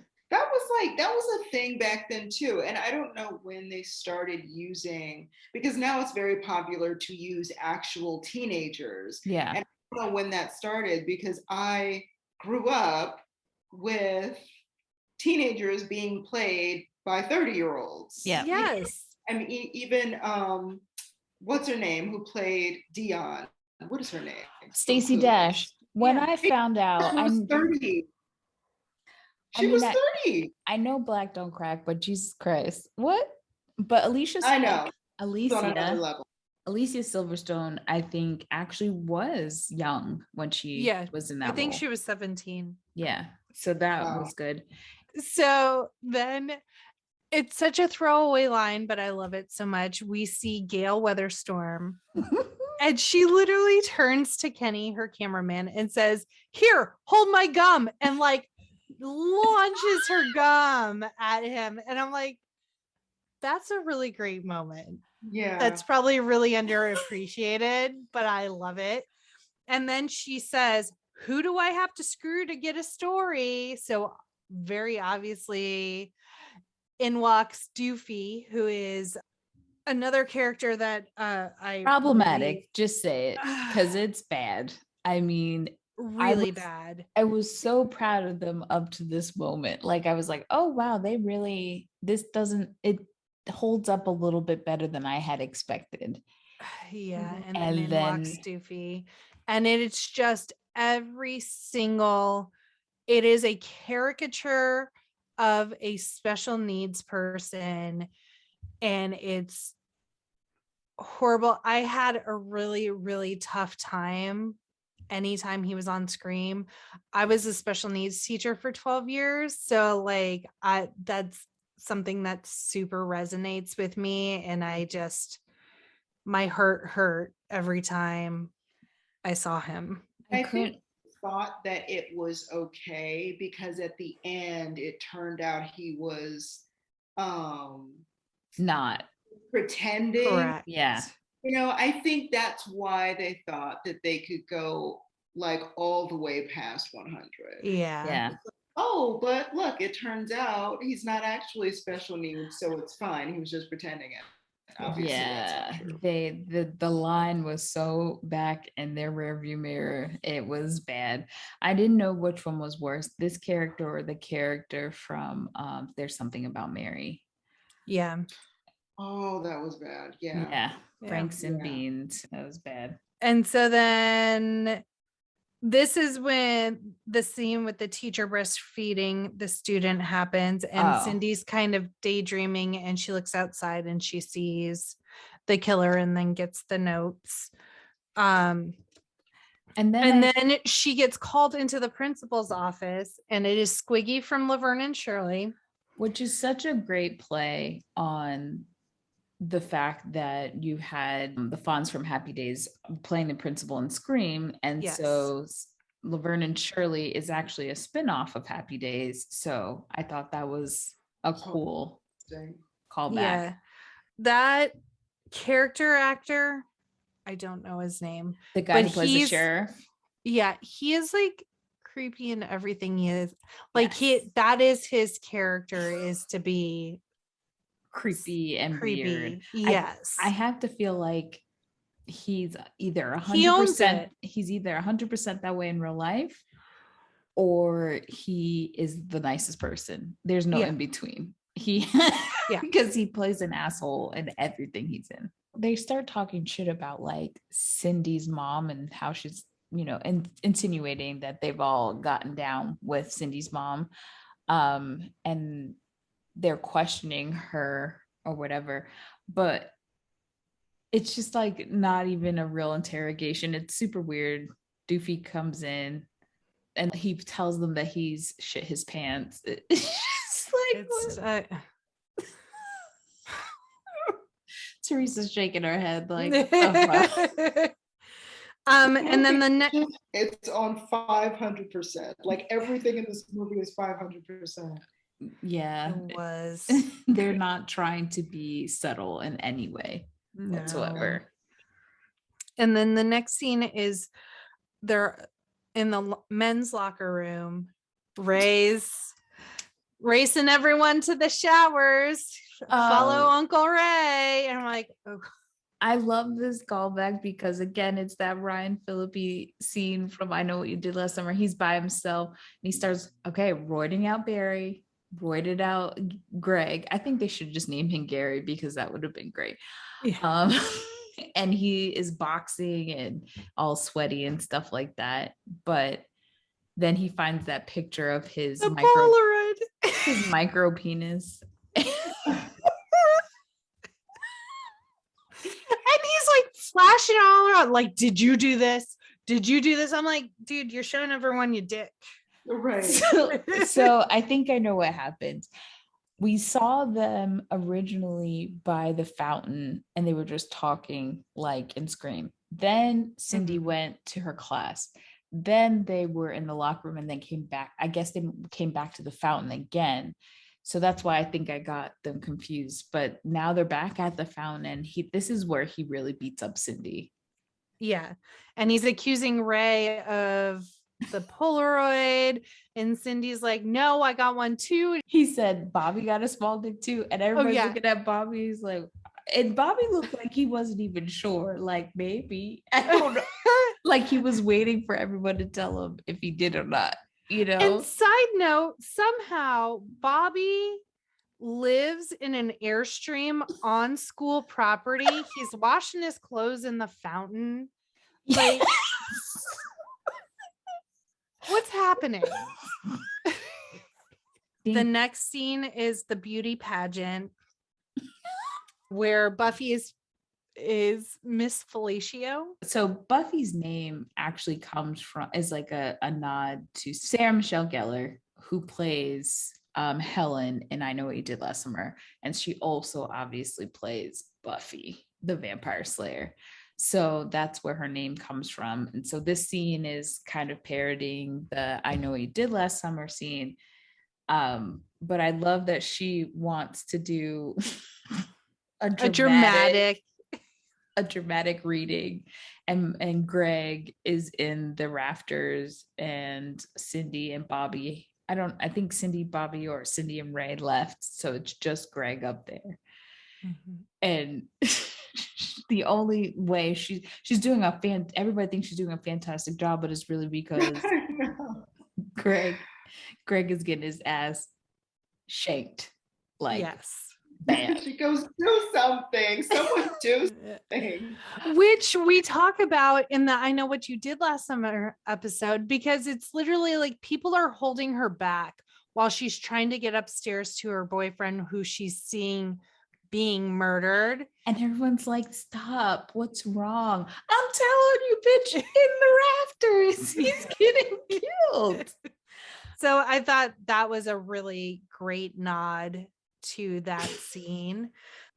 That was a thing back then too. And I don't know when they started using, because now it's very popular to use actual teenagers. Yeah. And I don't know when that started, because I grew up with teenagers being played by 30-year-olds. Yeah. Yes. I mean, even what's her name who played Dion? What is her name? Stacey Dash. When I found out, she was 30. She was 30. I know Black don't crack, but Jesus Christ, what? But Alicia Silverstone, I think, actually was young when she was in that role. I think she was 17. Yeah, so that was good. So then it's such a throwaway line, but I love it so much. We see Gail Weatherstorm, and she literally turns to Kenny, her cameraman, and says, "Here, hold my gum," and like launches her gum at him. And I'm like, that's a really great moment. Yeah. That's probably really underappreciated, but I love it. And then she says, who do I have to screw to get a story? So very obviously in walks Doofy, who is another character that I problematic. Just say it, because it's bad. I mean, really bad. I was so proud of them up to this moment. Like, I was like, oh wow, it holds up a little bit better than I had expected. Yeah. And then walks Doofy. And it's just it is a caricature of a special needs person. And it's horrible. I had a really, really tough time anytime he was on screen. I was a special needs teacher for 12 years. So like that's something that super resonates with me. And my heart hurt every time I saw him. I think I thought that it was okay, because at the end it turned out he was not pretending. Correct. Yeah. You know, I think that's why they thought that they could go like all the way past 100. Yeah. Oh, but look, it turns out he's not actually special needs, so it's fine. He was just pretending it. Obviously, yeah, the line was so back in their rearview mirror. It was bad. I didn't know which one was worse, this character or the character from There's Something About Mary. Yeah. Oh, that was bad. Yeah. Franks and Beans. That was bad. And so then This is when the scene with the teacher breastfeeding the student happens, and Cindy's kind of daydreaming, and she looks outside and she sees the killer and then gets the notes. And then she gets called into the principal's office, and it is Squiggy from Laverne and Shirley, which is such a great play on the fact that you had the Fonz from Happy Days playing the principal in Scream. And so Laverne and Shirley is actually a spinoff of Happy Days. So I thought that was a cool callback. Yeah. That character actor, I don't know his name. The guy who plays the sheriff. Yeah, he is like creepy in everything he is. Like that is his character, is to be creepy and weird. Yes. I have to feel like he's either 100%, he's either 100% that way in real life, or he is the nicest person. There's no in between. Because he plays an asshole in everything he's in. They start talking shit about like Cindy's mom and how she's, insinuating that they've all gotten down with Cindy's mom. And they're questioning her or whatever, but it's just like not even a real interrogation. It's super weird. Doofy comes in and he tells them that he's shit his pants. It's like Teresa's shaking her head like and then the next, it's on 500%. Like everything in this movie is 500%. Yeah, it was. They're not trying to be subtle in any way whatsoever. And then the next scene is they're in the men's locker room. Ray's racing everyone to the showers. Follow Uncle Ray. And I'm like, oh. I love this callback because again, it's that Ryan Phillippe scene from I Know What You Did Last Summer. He's by himself and he starts, roiding out Barry, roided out Greg. I think they should just name him Gary because that would have been great. Yeah. And he is boxing and all sweaty and stuff like that. But then he finds that picture of his micro penis. And he's like flashing all around, like, did you do this? Did you do this? I'm like, dude, you're showing everyone your dick. Right. So I think I know what happened. We saw them originally by the fountain and they were just talking like in Scream. Then Cindy went to her class. Then they were in the locker room and then came back. I guess they came back to the fountain again. So that's why I think I got them confused. But now they're back at the fountain and this is where he really beats up Cindy. Yeah. And he's accusing Ray of the Polaroid. And Cindy's like, no, I got one too. He said, Bobby got a small dick too. And everybody's looking at Bobby. He's like, and Bobby looked like he wasn't even sure. Like, maybe. I don't know. Like he was waiting for everyone to tell him if he did or not. And side note, somehow Bobby lives in an Airstream on school property. He's washing his clothes in the fountain. Like, what's happening? The next scene is the beauty pageant where Buffy is Miss Fellatio. So Buffy's name actually is like a nod to Sarah Michelle Gellar, who plays Helen in I Know What You Did Last Summer. And she also obviously plays Buffy, the Vampire Slayer. So that's where her name comes from. And so this scene is kind of parodying the I Know What You Did Last Summer scene. But I love that she wants to do a dramatic reading, and Greg is in the rafters and Cindy and Bobby. I think Cindy, Bobby, or Cindy and Ray left, so it's just Greg up there. And the only way she's doing everybody thinks she's doing a fantastic job, but it's really because Greg is getting his ass shanked. Like, bam. She goes, do something. Someone do something. Which we talk about in the I Know What You Did Last Summer episode, because it's literally like people are holding her back while she's trying to get upstairs to her boyfriend who she's seeing being murdered. And everyone's like, stop, what's wrong? I'm telling you, bitch, in the rafters, he's getting killed. So I thought that was a really great nod to that scene.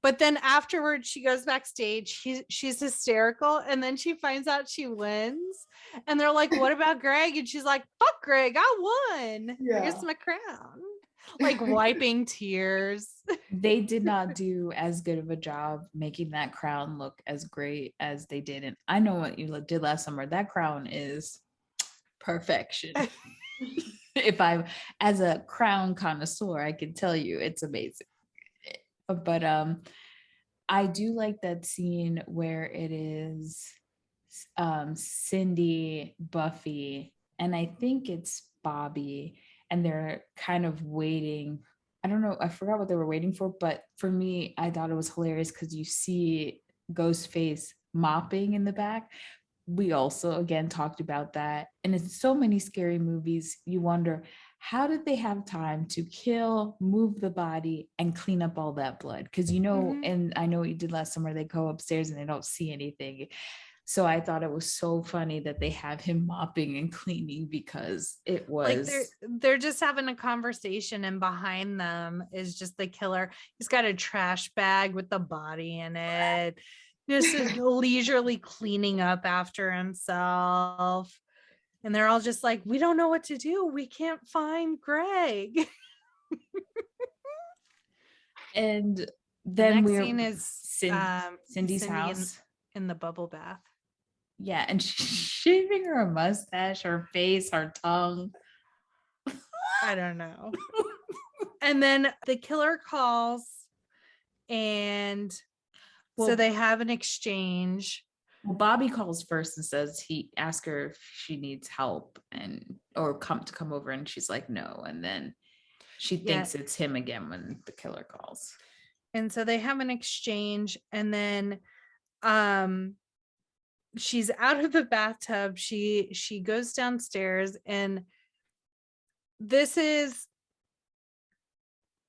But then afterwards, she goes backstage. She's hysterical. And then she finds out she wins. And they're like, what about Greg? And she's like, fuck Greg, I won. Yeah. Here's my crown. Like wiping tears. They did not do as good of a job making that crown look as great as they did. And I Know What You Did Last Summer. That crown is perfection. If I'm as a crown connoisseur, I can tell you it's amazing. But I do like that scene where it is Cindy, Buffy, and I think it's Bobby, and they're kind of waiting. I don't know, I forgot what they were waiting for, but for me, I thought it was hilarious because you see Ghostface mopping in the back. We also again talked about that, and in so many scary movies you wonder, how did they have time to kill, move the body, and clean up all that blood? Because and I Know What You Did Last Summer, they go upstairs and they don't see anything. So I thought it was so funny that they have him mopping and cleaning, because it was like they're just having a conversation, and behind them is just the killer. He's got a trash bag with the body in it, just leisurely cleaning up after himself. And they're all just like, we don't know what to do. We can't find Greg. And then next we're scene is Cindy's Cindy house in the bubble bath. Yeah, and she's shaving her mustache, her face, her tongue. I don't know. And then the killer calls, and so they have an exchange. Well, Bobby calls first and says he asks her if she needs help or come over, and she's like no, and then she thinks it's him again when the killer calls. And so they have an exchange, and then she's out of the bathtub. She goes downstairs, and this is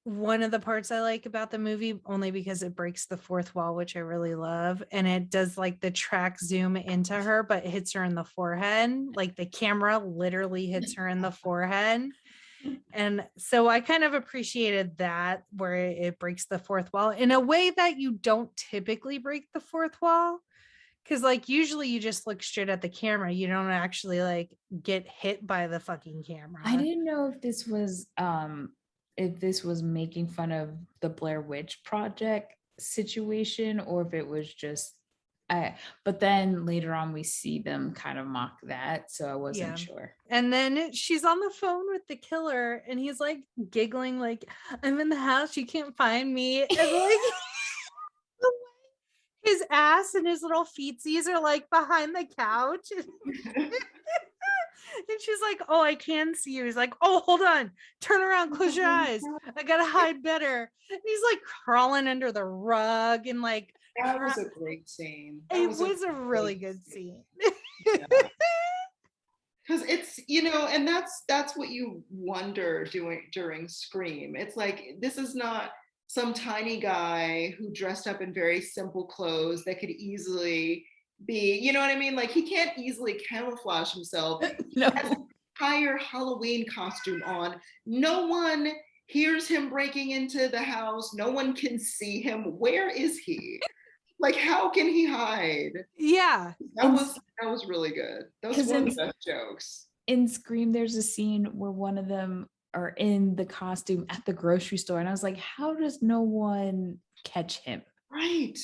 one of the parts I like about the movie, only because it breaks the fourth wall, which I really love. And it does like the track zoom into her, but it hits her in the forehead. Like the camera literally hits her in the forehead. And so I kind of appreciated that, where it breaks the fourth wall in a way that you don't typically break the fourth wall. Because like usually you just look straight at the camera. You don't actually like get hit by the fucking camera. I didn't know if this was making fun of the Blair Witch Project situation, or if it was just but then later on we see them kind of mock that, so I wasn't sure. And then she's on the phone with the killer, and he's like giggling like, I'm in the house, you can't find me. And like his ass and his little feetsies are like behind the couch. And she's like, oh, I can see you. He's like, oh, hold on, turn around, close your eyes, I gotta hide better. And he's like crawling under the rug, and like that was a great scene. It was a really good scene. Because it's, and that's what you wonder during Scream. It's like, this is not some tiny guy who dressed up in very simple clothes that could easily be, you know what I mean? Like, he can't easily camouflage himself. No. He has an entire Halloween costume on. No one hears him breaking into the house. No one can see him. Where is he? Like, how can he hide? Yeah. That was really good. That was one of the best jokes. In Scream, there's a scene where one of them are in the costume at the grocery store, and I was like, how does no one catch him? Right.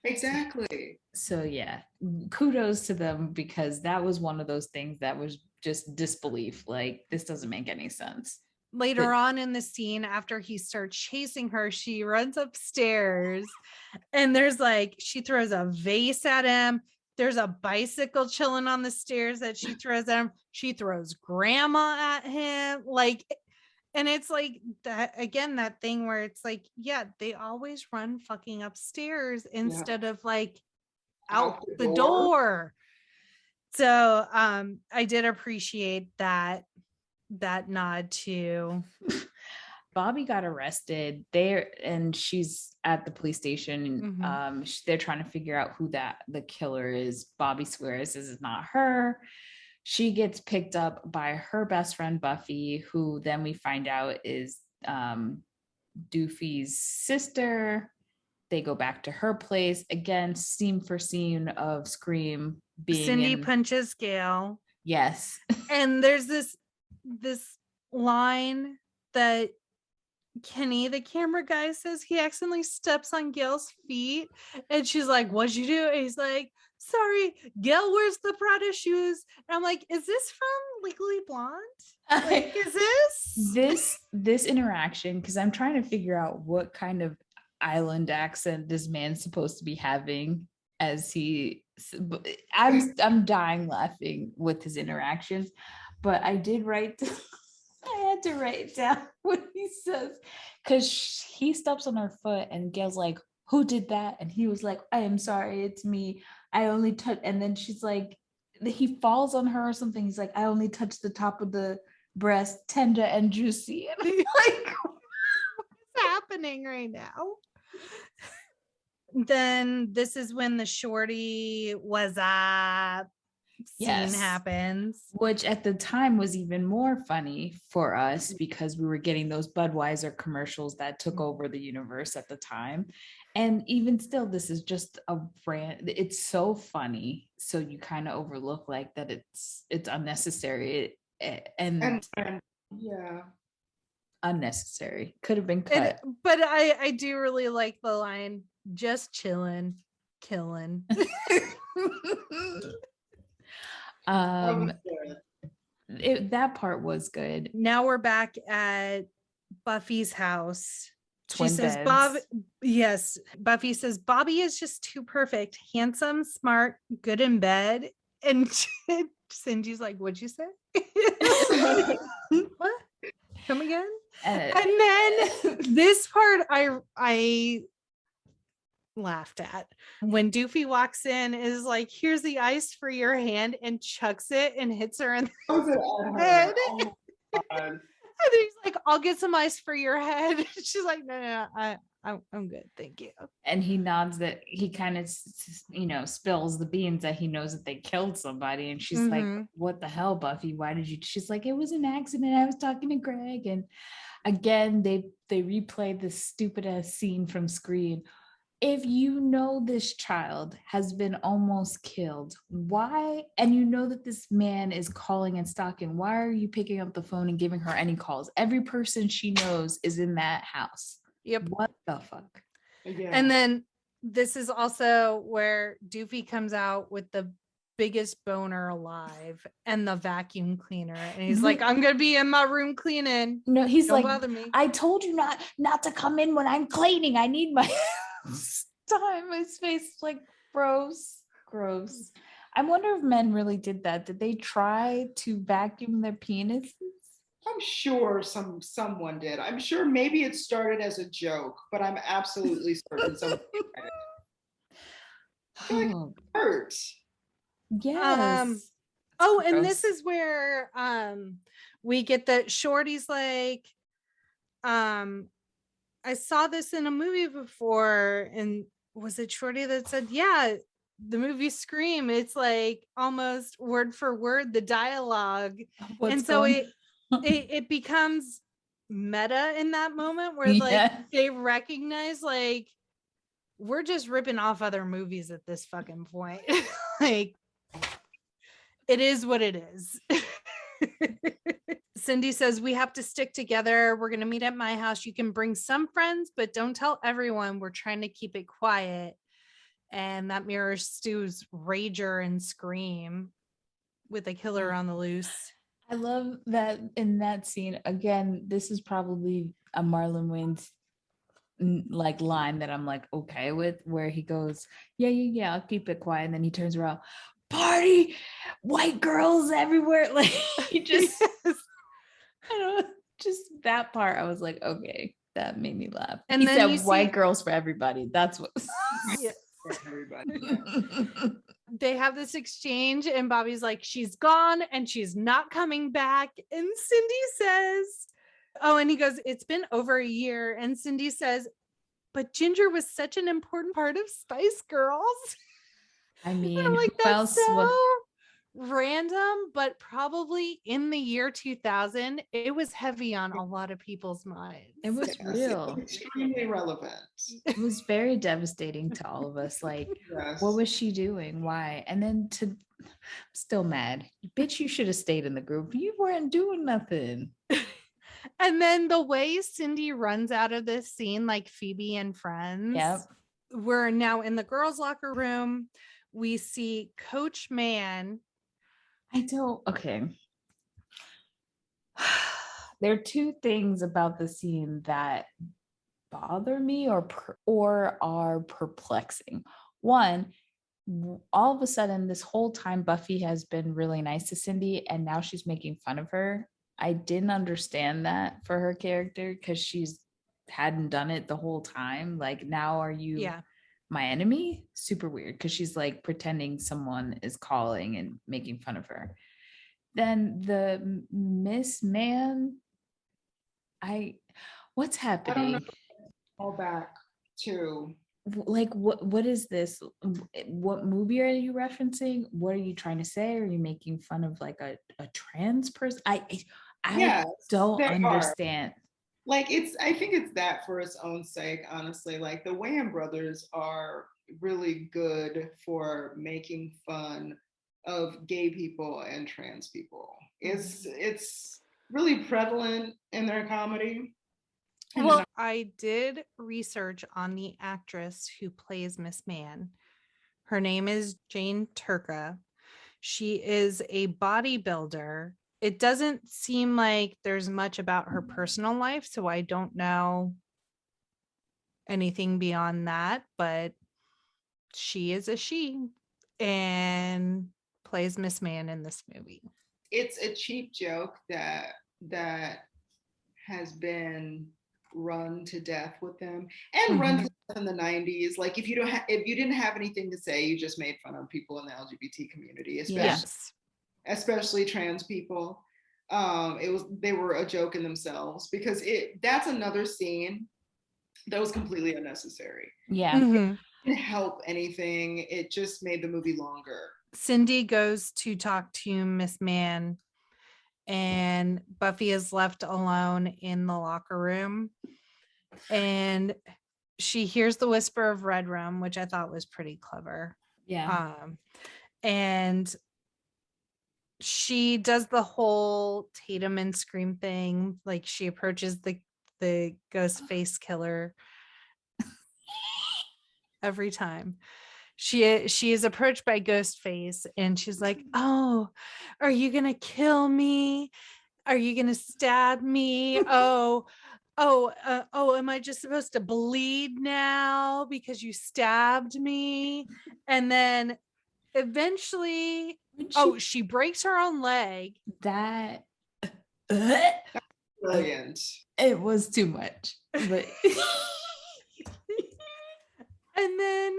Exactly. So yeah, kudos to them, because that was one of those things that was just disbelief. Like, this doesn't make any sense. Later on in the scene, after he starts chasing her, she runs upstairs, and there's like, she throws a vase at him. There's a bicycle chilling on the stairs that she throws at him. She throws grandma at him. Like, And it's like that again, that thing where it's like, yeah, they always run fucking upstairs instead of like out the door. So I did appreciate that nod to Bobby got arrested there, and she's at the police station. They're trying to figure out who the killer is. Bobby swears this is not her. She gets picked up by her best friend Buffy, who then we find out is Doofy's sister. They go back to her place again, scene for scene of Scream being Cindy punches Gail. Yes. And there's this line that Kenny, the camera guy, says he accidentally steps on Gail's feet, and she's like, "What'd you do?" And he's like, "Sorry, Gail wears the Prada shoes." And I'm like, "Is this from Legally Blonde? Like, is this interaction?" Because I'm trying to figure out what kind of island accent this man's supposed to be having as I'm dying laughing with his interactions, but I did write. I had to write down what he says, because he steps on her foot and Gail's like, "Who did that?" And he was like, "I am sorry, it's me. I only touched," and then she's like, he falls on her or something. He's like, "I only touched the top of the breast, tender and juicy." And I'm like, what's happening right now? Then this is when the shorty was up scene happens, which at the time was even more funny for us because we were getting those Budweiser commercials that took over the universe at the time. And even still, this is just a brand. It's so funny, so you kind of overlook like that it's unnecessary and yeah, unnecessary. Could have been cut. But I do really like the line, "Just chilling, killing." That part was good. Now we're back at Buffy's house. Twin she says, beds. Buffy says, "Bobby is just too perfect, handsome, smart, good in bed." And Cindy's like, "What'd you say?" What? Come again? And then this part I laughed at when Doofy walks in, is like, "Here's the ice for your hand," and chucks it and hits her in the head. Oh and then he's like, "I'll get some ice for your head." She's like, no, I'm good, thank you. And he nods that he kind of spills the beans that he knows that they killed somebody, and she's like, "What the hell, Buffy, why did you?" She's like, "It was an accident, I was talking to Greg." And again they replayed this stupid ass scene from Scream. If you know this child has been almost killed, why? And you know that this man is calling and stalking, why are you picking up the phone and giving her any calls? Every person she knows is in that house. Yep. What the fuck? Yeah. And then this is also where Doofy comes out with the biggest boner alive and the vacuum cleaner, and he's like, "I'm gonna be in my room cleaning." No, he's Don't like, bother me. "I told you not to come in when I'm cleaning. I need my time." His face is like gross. I wonder if men really did that. Did they try to vacuum their penises? I'm sure someone did. I'm sure maybe it started as a joke, but I'm absolutely certain someone did it. Like, it hurts. Yes. And this is where we get that Shorty's like, "I saw this in a movie before," and was it Shorty that said, "Yeah, the movie Scream, it's like almost word for word the dialogue." And so it becomes meta in that moment where like they recognize like, we're just ripping off other movies at this fucking point. Like, it is what it is. Cindy says, "We have to stick together. We're going to meet at my house. You can bring some friends, but don't tell everyone. We're trying to keep it quiet." And that mirrors Stu's Rager and Scream with a killer on the loose. I love that in that scene. Again, this is probably a Marlon Wayans like line that I'm like okay with, where he goes, yeah, I'll keep it quiet. And then he turns around, "Party, white girls everywhere." Like he just, yes. I don't know. just that part, I was like, okay, that made me laugh. And He then you said white see- girls for everybody. That's what. Yeah. For everybody. Yeah. They have this exchange and Bobby's like, she's gone and she's not coming back. And Cindy says, oh, and he goes, it's been over a year. And Cindy says, but Ginger was such an important part of Spice Girls. I And mean, I'm like, who that's else so was random, but probably in the year 2000, it was heavy on a lot of people's minds. it was Yes, real. it's extremely relevant. It was very devastating to all of us. Like, Yes. what was she doing? Why? And then to still mad. Bitch, you should have stayed in the group. You weren't doing nothing. And then the way Cindy runs out of this scene, like Phoebe and friends, Yep. we're now in the girls' locker room. We see Coach Man. Okay. There are two things about the scene that bother me or are perplexing. One, all of a sudden, this whole time Buffy has been really nice to Cindy, and now she's making fun of her. I didn't understand that for her character because she's hadn't done it the whole time. Like, now are you my enemy? Super weird, because she's like pretending someone is calling and making fun of her. Then the Miss Man, what's happening? All back to Like, what is this? What movie are you referencing? What are you trying to say? Are you making fun of like a trans person? I yes, don't they understand. Like, I think it's that for its own sake, honestly. Like, the Wayans brothers are really good for making fun of gay people and trans people. It's really prevalent in their comedy. Well, I did research on the actress who plays Miss Man. Her name is Jane Turca. She is a bodybuilder. It doesn't seem like there's much about her personal life, so I don't know anything beyond that, but she is a she and plays Miss Man in this movie. It's a cheap joke that has been run to death with them and run to death in the 90s. Like, if you didn't have anything to say, you just made fun of people in the LGBT community, especially trans people. They were a joke in themselves, because that's another scene that was completely unnecessary. Yeah. Mm-hmm. It didn't help anything. It just made the movie longer. Cindy goes to talk to Miss Man, and Buffy is left alone in the locker room, and she hears the whisper of red rum, which I thought was pretty clever. Yeah. And she does the whole Tatum and Scream thing. Like, she approaches the ghost face killer every time. She is approached by Ghostface, and she's like, oh, are you gonna kill me? Are you gonna stab me? Oh, am I just supposed to bleed now because you stabbed me? And then eventually, she breaks her own leg. That Brilliant. It was too much. But and then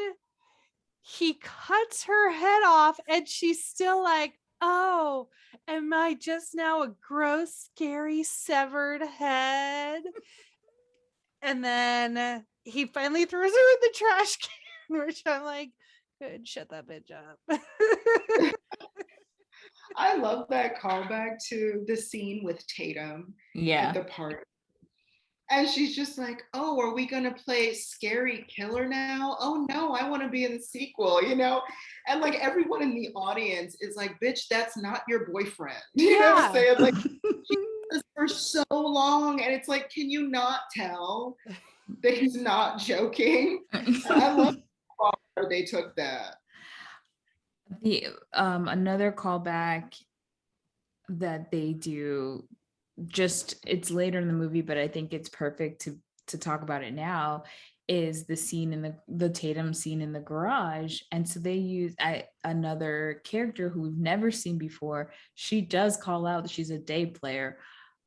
he cuts her head off, and she's still like, oh, am I just now a gross, scary, severed head? And then he finally throws her in the trash can, which I'm like, good, shut that bitch up. I love that callback to the scene with Tatum at the party. And she's just like, oh, are we going to play scary killer now? Oh, no, I want to be in the sequel, you know? And like, everyone in the audience is like, bitch, that's not your boyfriend. You know what I'm saying? Like, she did this for so long. And it's like, can you not tell that he's not joking? I love how they took that. The another callback that they do, just it's later in the movie, but I think it's perfect to talk about it now, is the scene in the Tatum scene in the garage. And so they use another character who we've never seen before. She does call out that she's a day player,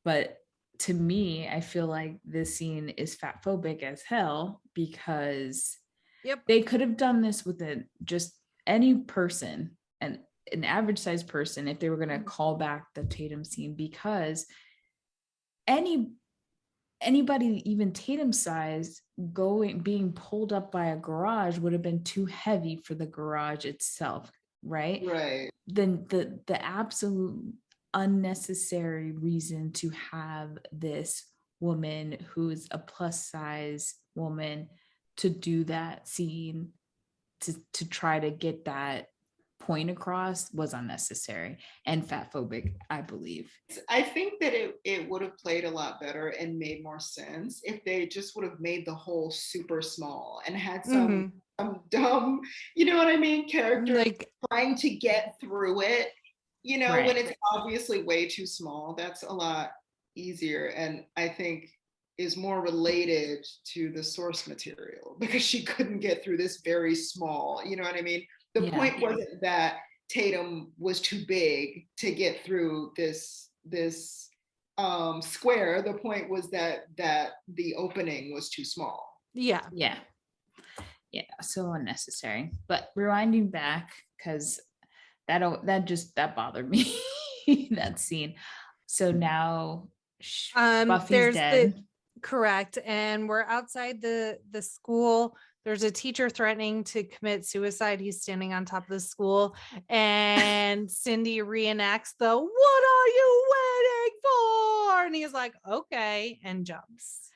but to me, I feel like this scene is fat phobic as hell because they could have done this with just any person, and an average sized person, if they were going to call back the Tatum scene, because anybody even Tatum size being pulled up by a garage would have been too heavy for the garage itself, right? Then the absolute unnecessary reason to have this woman who's a plus size woman to do that scene to try to get that point across was unnecessary and fat phobic, I believe. I think that it would have played a lot better and made more sense if they just would have made the hole super small and had some dumb, you know what I mean, character like trying to get through it, you know, when it's obviously way too small. That's a lot easier, and I think is more related to the source material, because she couldn't get through this very small, you know what I mean? The point wasn't that Tatum was too big to get through this square. The point was that the opening was too small. Yeah. So unnecessary. But rewinding back, because that bothered me, that scene. So now Buffy's dead. Correct. And we're outside the school. There's a teacher threatening to commit suicide. He's standing on top of the school, and Cindy reenacts the "What are you waiting for?" And he's like, "Okay," and jumps.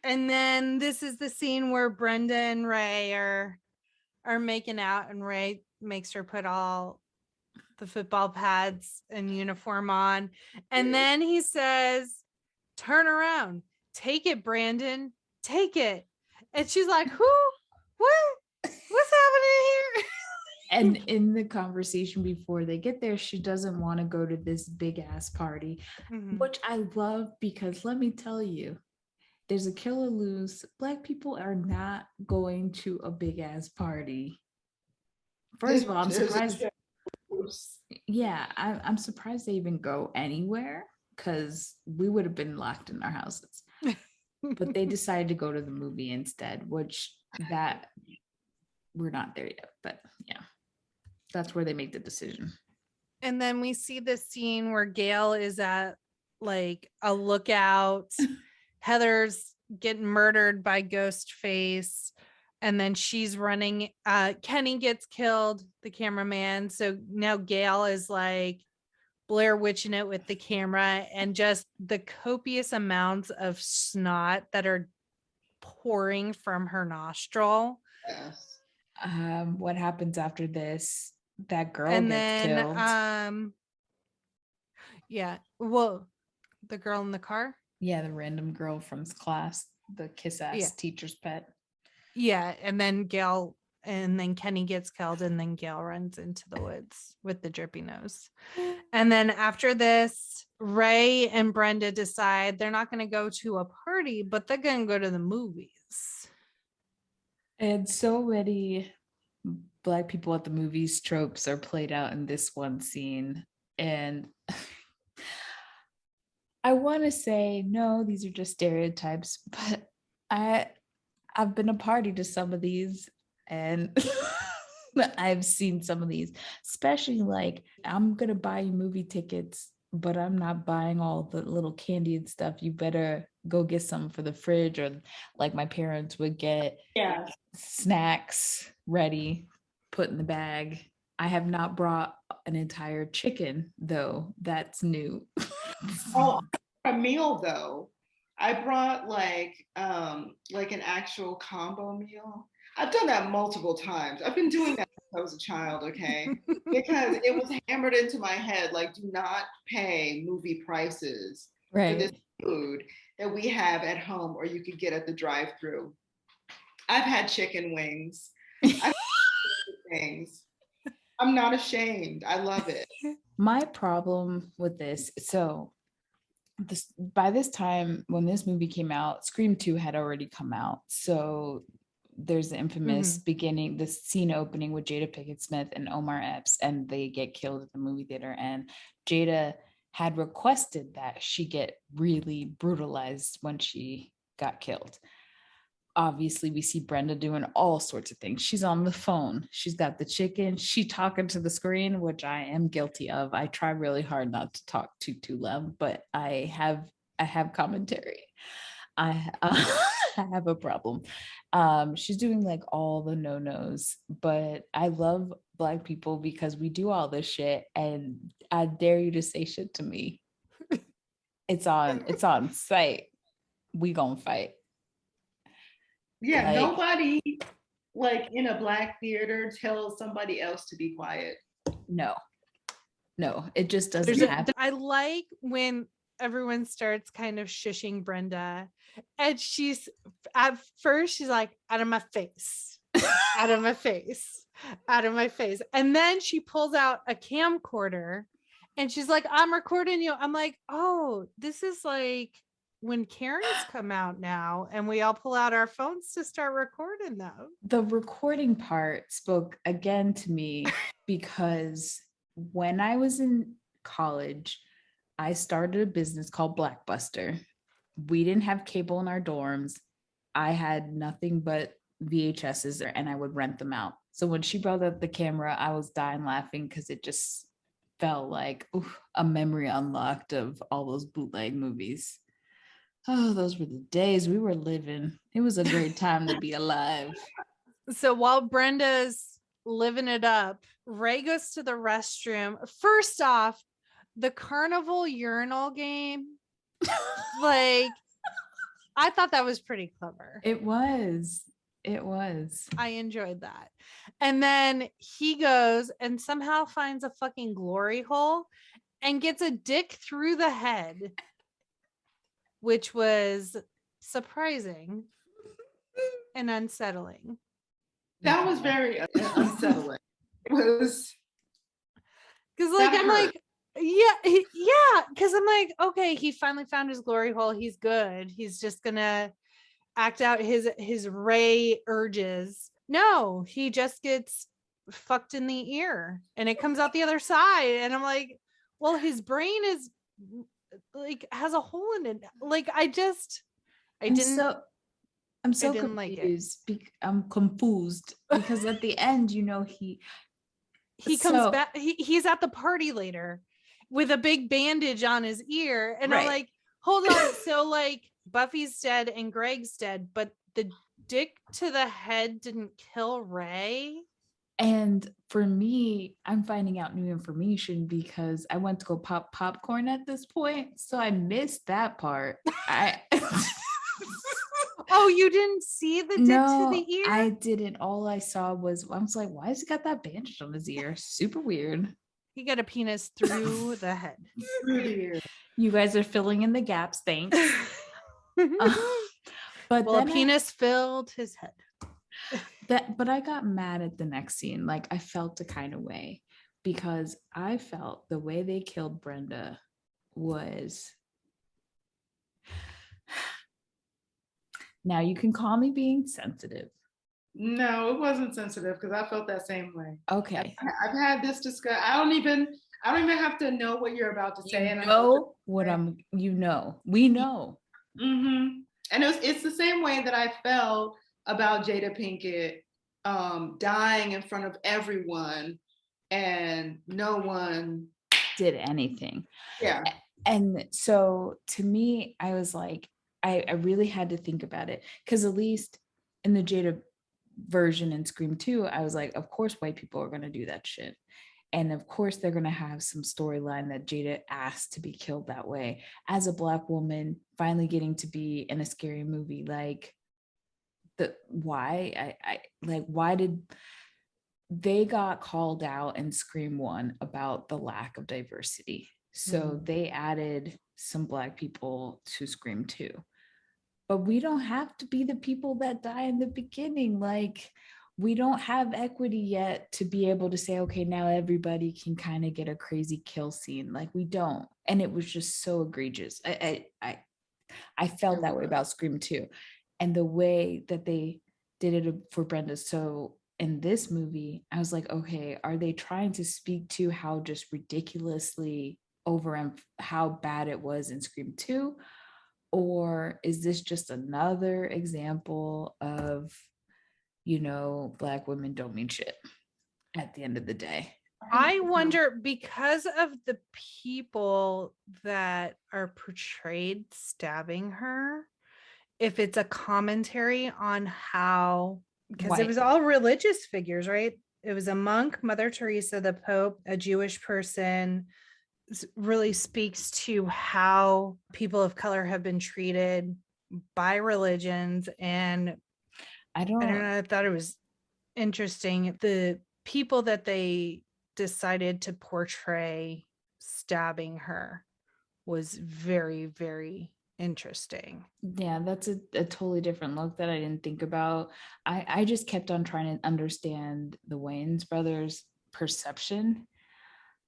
And then this is the scene where Brenda and Ray are making out, and Ray makes her put all the football pads and uniform on. And then he says, "Turn around. Take it, Brandon. Take it." And she's like, "Who? What? What's happening here?" And in the conversation before they get there, she doesn't want to go to this big ass party, which I love, because let me tell you, there's a kill or lose. Black people are not going to a big ass party. First of all, I'm surprised. Yeah, I'm surprised they even go anywhere, because we would have been locked in our houses. But they decided to go to the movie instead, which that we're not there yet. But yeah, that's where they make the decision. And then we see this scene where Gail is at like a lookout. Heather's getting murdered by Ghostface. And then she's running. Kenny gets killed, the cameraman. So now Gail is like Blair Witching it with the camera, and just the copious amounts of snot that are pouring from her nostril. Yes. What happens after this? That girl gets killed. Yeah. Well, the girl in the car? Yeah, the random girl from class, the kiss-ass teacher's pet. Yeah, and then Kenny gets killed, and then Gail runs into the woods with the drippy nose. And then after this, Ray and Brenda decide they're not going to go to a party, but they're going to go to the movies. And so many Black people at the movies tropes are played out in this one scene. And I want to say, no, these are just stereotypes, but I've been a party to some of these, and I've seen some of these, especially like, I'm going to buy you movie tickets, but I'm not buying all the little candy and stuff. You better go get some for the fridge, or like my parents would get snacks ready, put in the bag. I have not brought an entire chicken, though. That's new. Oh, a meal though. I brought like an actual combo meal. I've done that multiple times. I've been doing that since I was a child, okay? Because it was hammered into my head, like, do not pay movie prices for this food that we have at home or you could get at the drive-thru. I've had chicken wings. I've had things. I'm not ashamed. I love it. My problem with this, by this time when this movie came out, Scream 2 had already come out. So there's the infamous beginning, the scene opening with Jada Pinkett Smith and Omar Epps, and they get killed at the movie theater. And Jada had requested that she get really brutalized when she got killed. Obviously, we see Brenda doing all sorts of things. She's on the phone. She's got the chicken. She talking to the screen, which I am guilty of. I try really hard not to talk too loud, but I have commentary. I I have a problem. She's doing like all the no-nos, but I love Black people because we do all this shit, and I dare you to say shit to me. It's on site. We gonna fight. Yeah, Like, nobody like in a Black theater tells somebody else to be quiet. no, it just doesn't happen. I like when everyone starts kind of shushing Brenda, and she's at first she's like, out of my face, out of my face, out of my face, and then she pulls out a camcorder and she's like, I'm recording you. I'm like, oh, this is like when Karens come out now and we all pull out our phones to start recording them. The recording part spoke again to me because when I was in college, I started a business called Blackbuster. We didn't have cable in our dorms. I had nothing but VHSs and I would rent them out. So when she brought up the camera, I was dying laughing because it just felt like a memory unlocked of all those bootleg movies. Oh, those were the days we were living. It was a great time to be alive. So while Brenda's living it up, Ray goes to the restroom. First off, the carnival urinal game, like, I thought that was pretty clever. It was. I enjoyed that. And then he goes and somehow finds a fucking glory hole and gets a dick through the head, which was surprising and unsettling. That was very unsettling. It was because like I'm hurt. Like, yeah, because I'm like, okay, he finally found his glory hole. He's good. He's just gonna act out his Ray urges. No, he just gets fucked in the ear and it comes out the other side. And I'm like, well, his brain is like has a hole in it. Like I'm so confused. I'm confused because at the end, he comes back. He's at the party later with a big bandage on his ear, and right. I'm like, hold on. So like Buffy's dead and Greg's dead, but the dick to the head didn't kill Ray. And for me, I'm finding out new information because I went to go pop popcorn at this point, so I missed that part. Oh, you didn't see the dick to the ear? I didn't. All I saw was, I was like, why has he got that bandage on his ear? Super weird. He got a penis through the head. Through the ear. You guys are filling in the gaps. Thanks. But well, a penis filled his head. But I got mad at the next scene. Like I felt a kind of way because I felt the way they killed Brenda was. Now you can call me being sensitive. No, it wasn't sensitive because I felt that same way. Okay. I've had this discussion. I don't even have to know what you're about to say. We know. Mm-hmm. And it's the same way that I felt about Jada Pinkett dying in front of everyone and no one did anything. Yeah. And so to me, I was like, I really had to think about it because at least in the Jada version in Scream 2, I was like, of course white people are going to do that shit. And of course they're going to have some storyline that Jada asked to be killed that way. As a Black woman, finally getting to be in a scary movie, like why did they got called out in Scream 1 about the lack of diversity? So they added some Black people to Scream 2. But we don't have to be the people that die in the beginning. Like, we don't have equity yet to be able to say, okay, now everybody can kind of get a crazy kill scene. Like, we don't. And it was just so egregious. I felt that way about Scream 2. And the way that they did it for Brenda. So in this movie, I was like, okay, are they trying to speak to how just ridiculously over how bad it was in Scream 2? Or is this just another example of, Black women don't mean shit at the end of the day? I wonder, because of the people that are portrayed stabbing her, if it's a commentary on how, because it was all religious figures, right? It was a monk, Mother Teresa, the Pope, a Jewish person. Really speaks to how people of color have been treated by religions. And I don't know, I thought it was interesting. The people that they decided to portray stabbing her was very, very interesting. Yeah, that's a totally different look that I didn't think about. I just kept on trying to understand the Wayans brothers' perception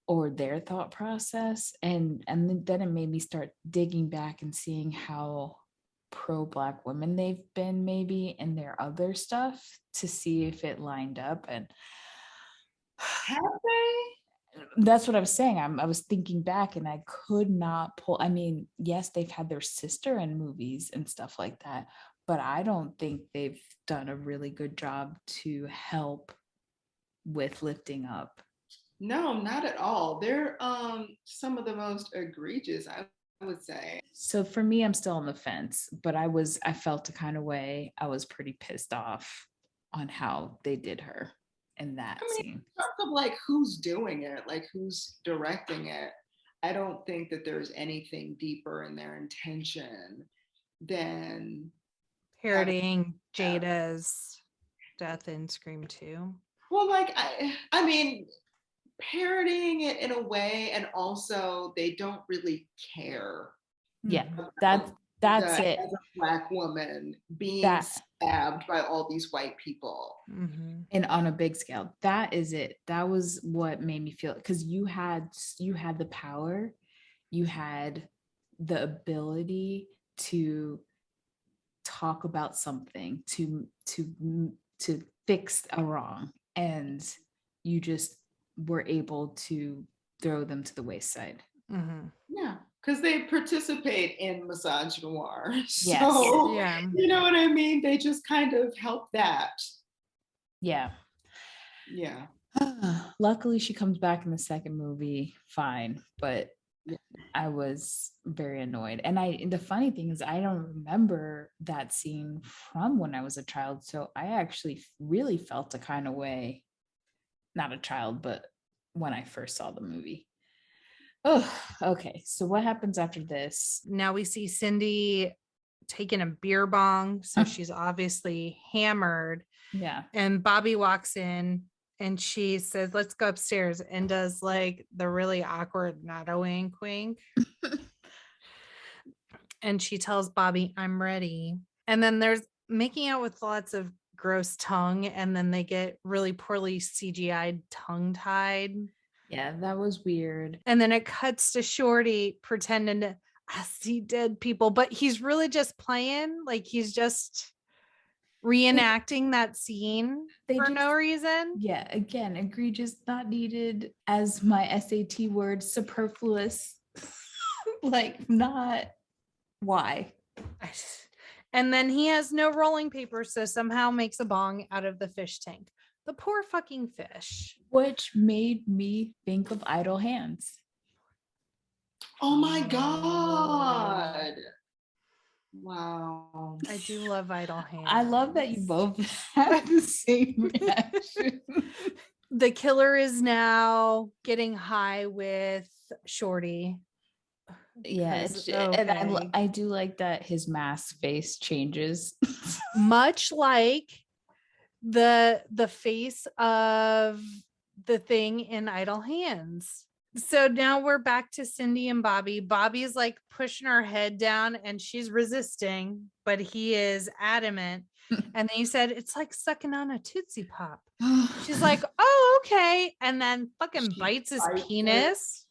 or their thought process, and then it made me start digging back and seeing how pro-Black women they've been maybe in their other stuff to see if it lined up. And have they? That's what I was saying. I was thinking back and I could not pull. I mean, yes, they've had their sister in movies and stuff like that, but I don't think they've done a really good job to help with lifting up. No, not at all. They're some of the most egregious, I would say. So for me, I'm still on the fence, but I felt a kind of way. I was pretty pissed off on how they did her in that scene. In terms of like who's doing it, like who's directing it, I don't think that there's anything deeper in their intention than parodying Jada's death in Scream 2. Well, like I mean, parodying it in a way, and also they don't really care. Yeah, that's it. As a Black woman being stabbed by all these white people, and on a big scale, that is it. That was what made me feel, because you had the power, you had the ability to talk about something, to fix a wrong, and you just were able to throw them to the wayside. Yeah, because they participate in misogynoir. Yes. So, you know what I mean? They just kind of help that. Yeah. Yeah. Luckily, she comes back in the second movie fine, but I was very annoyed. And the funny thing is, I don't remember that scene from when I was a child. So I actually really felt a kind of way, not a child, but when I first saw the movie. Oh, okay. So what happens after this? Now we see Cindy taking a beer bong. So she's obviously hammered. Yeah. And Bobby walks in and she says, let's go upstairs, and does like the really awkward not a wink wink. And she tells Bobby, I'm ready. And then there's making out with lots of gross tongue. And then they get really poorly CGI'd tongue tied. Yeah, that was weird. And then it cuts to Shorty pretending to see dead people, but he's really just playing, like he's just reenacting that scene for no reason. Yeah, again, egregious, not needed, as my SAT word, superfluous. Like, not why. And then he has no rolling paper, so somehow makes a bong out of the fish tank. The poor fucking fish. Which made me think of Idle Hands. Oh my God. Wow. I do love Idle Hands. I love that you both had the same reaction. The killer is now getting high with Shorty. Yeah, and I do like that his mask face changes. Much like the face of the thing in Idle Hands. So now we're back to Cindy and Bobby. Bobby's like pushing her head down and she's resisting, but he is adamant. And then he said, it's like sucking on a Tootsie Pop. She's like, oh, okay. And then fucking bites his penis.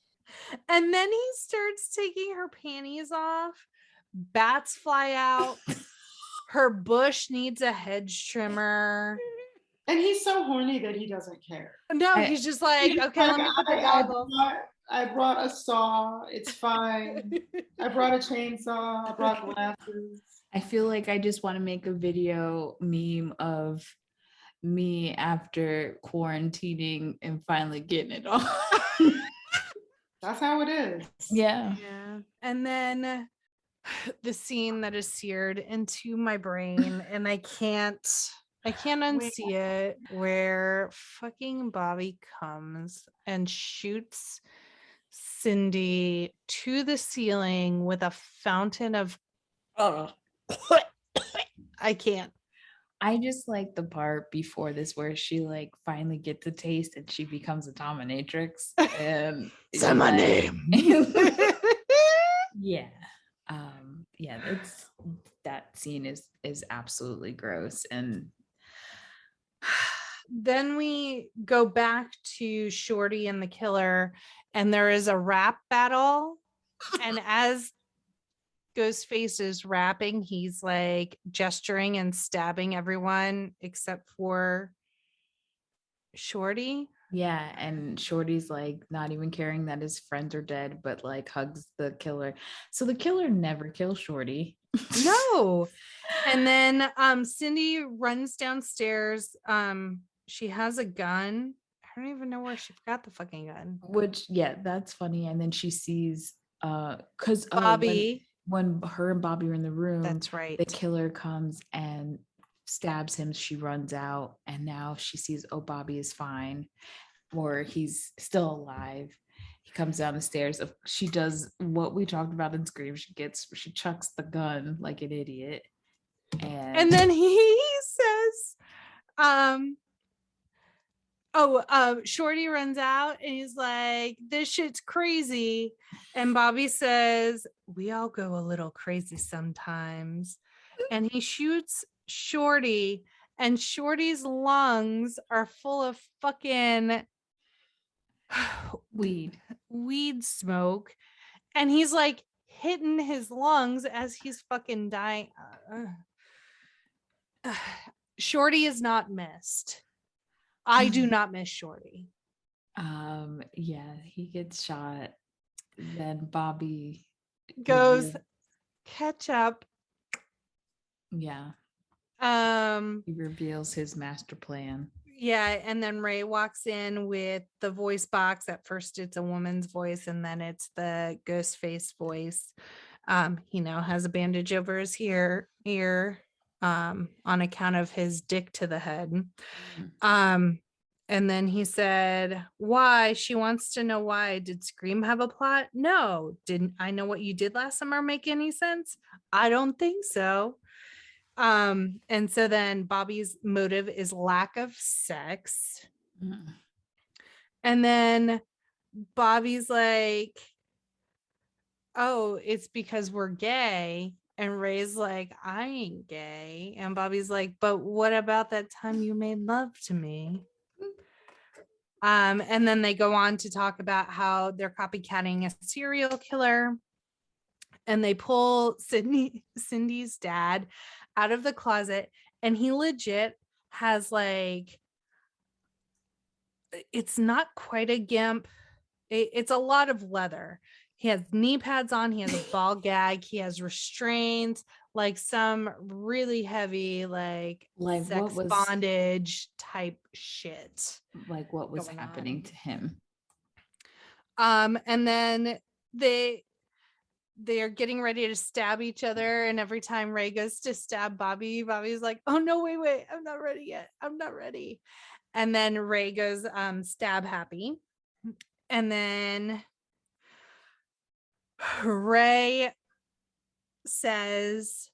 And then he starts taking her panties off. Bats fly out. Her bush needs a hedge trimmer. And he's so horny that he doesn't care. No, he's just like, okay, let me put the goggles. I brought a saw. It's fine. I brought a chainsaw. I brought glasses. I feel like I just want to make a video meme of me after quarantining and finally getting it on. That's how it is. Yeah. Yeah. And then the scene that is seared into my brain, and I can't unsee it, where fucking Bobby comes and shoots Cindy to the ceiling with a fountain of I can't. I just like the part before this where she like finally gets a taste and she becomes a dominatrix. And Say my name. Yeah. Yeah, that scene is absolutely gross. And then we go back to Shorty and the killer, and there is a rap battle. And as Ghostface is rapping, he's like gesturing and stabbing everyone except for Shorty. yeah, and Shorty's like not even caring that his friends are dead, but like hugs the killer. So the killer never kills Shorty. No. And then Cindy runs downstairs. She has a gun. I don't even know where she got the fucking gun. Which, yeah, that's funny. And then she sees because Bobby. when her and Bobby are in the room, That's right. the killer comes and stabs him. She runs out, and now she sees, oh, Bobby is fine, or he's still alive. He comes down the stairs. She does what we talked about in Scream. She chucks the gun like an idiot, and then he says, Shorty runs out and he's like, this shit's crazy. And Bobby says, we all go a little crazy sometimes. And he shoots Shorty, and Shorty's lungs are full of fucking weed smoke. And he's like hitting his lungs as he's fucking dying. Shorty is not missed. I do not miss Shorty. Yeah, he gets shot. Then Bobby goes catch up. Yeah. He reveals his master plan. Yeah, and then Ray walks in with the voice box. At first it's a woman's voice, and then it's the Ghostface voice. He now has a bandage over his ear on account of his dick to the head. And then he said, why? She wants to know why. Did Scream have a plot? No. Didn't I know what you did last summer make any sense? I don't think so. And so then Bobby's motive is lack of sex. And then Bobby's like, oh, it's because we're gay. And Ray's like, I ain't gay. And Bobby's like, but what about that time you made love to me? And then they go on to talk about how they're copycatting a serial killer, and they pull Cindy's dad out of the closet, and he legit has like, it's not quite a gimp. It's a lot of leather. He has knee pads on. He has a ball gag. He has restraints, like some really heavy, like sex bondage type shit. Like what was happening to him. And then they are getting ready to stab each other. And every time Ray goes to stab Bobby, Bobby's like, oh no, wait, I'm not ready yet. I'm not ready. And then Ray goes, stab happy. And then Ray says,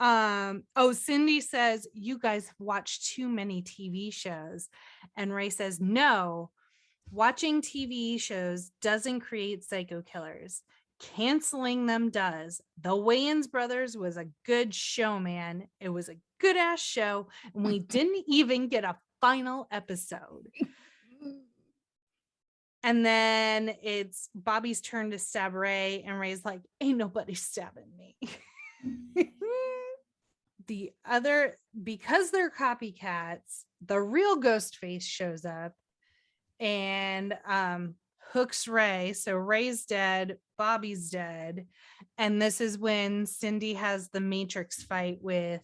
Cindy says, you guys have watched too many TV shows. And Ray says, no, watching TV shows doesn't create psycho killers. Canceling them does. The Wayans brothers was a good show, man. It was a good ass show, and we didn't even get a final episode. And then it's Bobby's turn to stab Ray, and Ray's like, ain't nobody stabbing me. Because they're copycats, the real Ghostface shows up and hooks Ray. So Ray's dead, Bobby's dead. And this is when Cindy has the Matrix fight with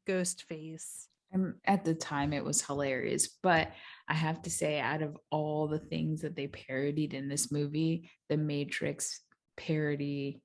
Ghostface. And at the time, it was hilarious. But I have to say, out of all the things that they parodied in this movie, the Matrix parody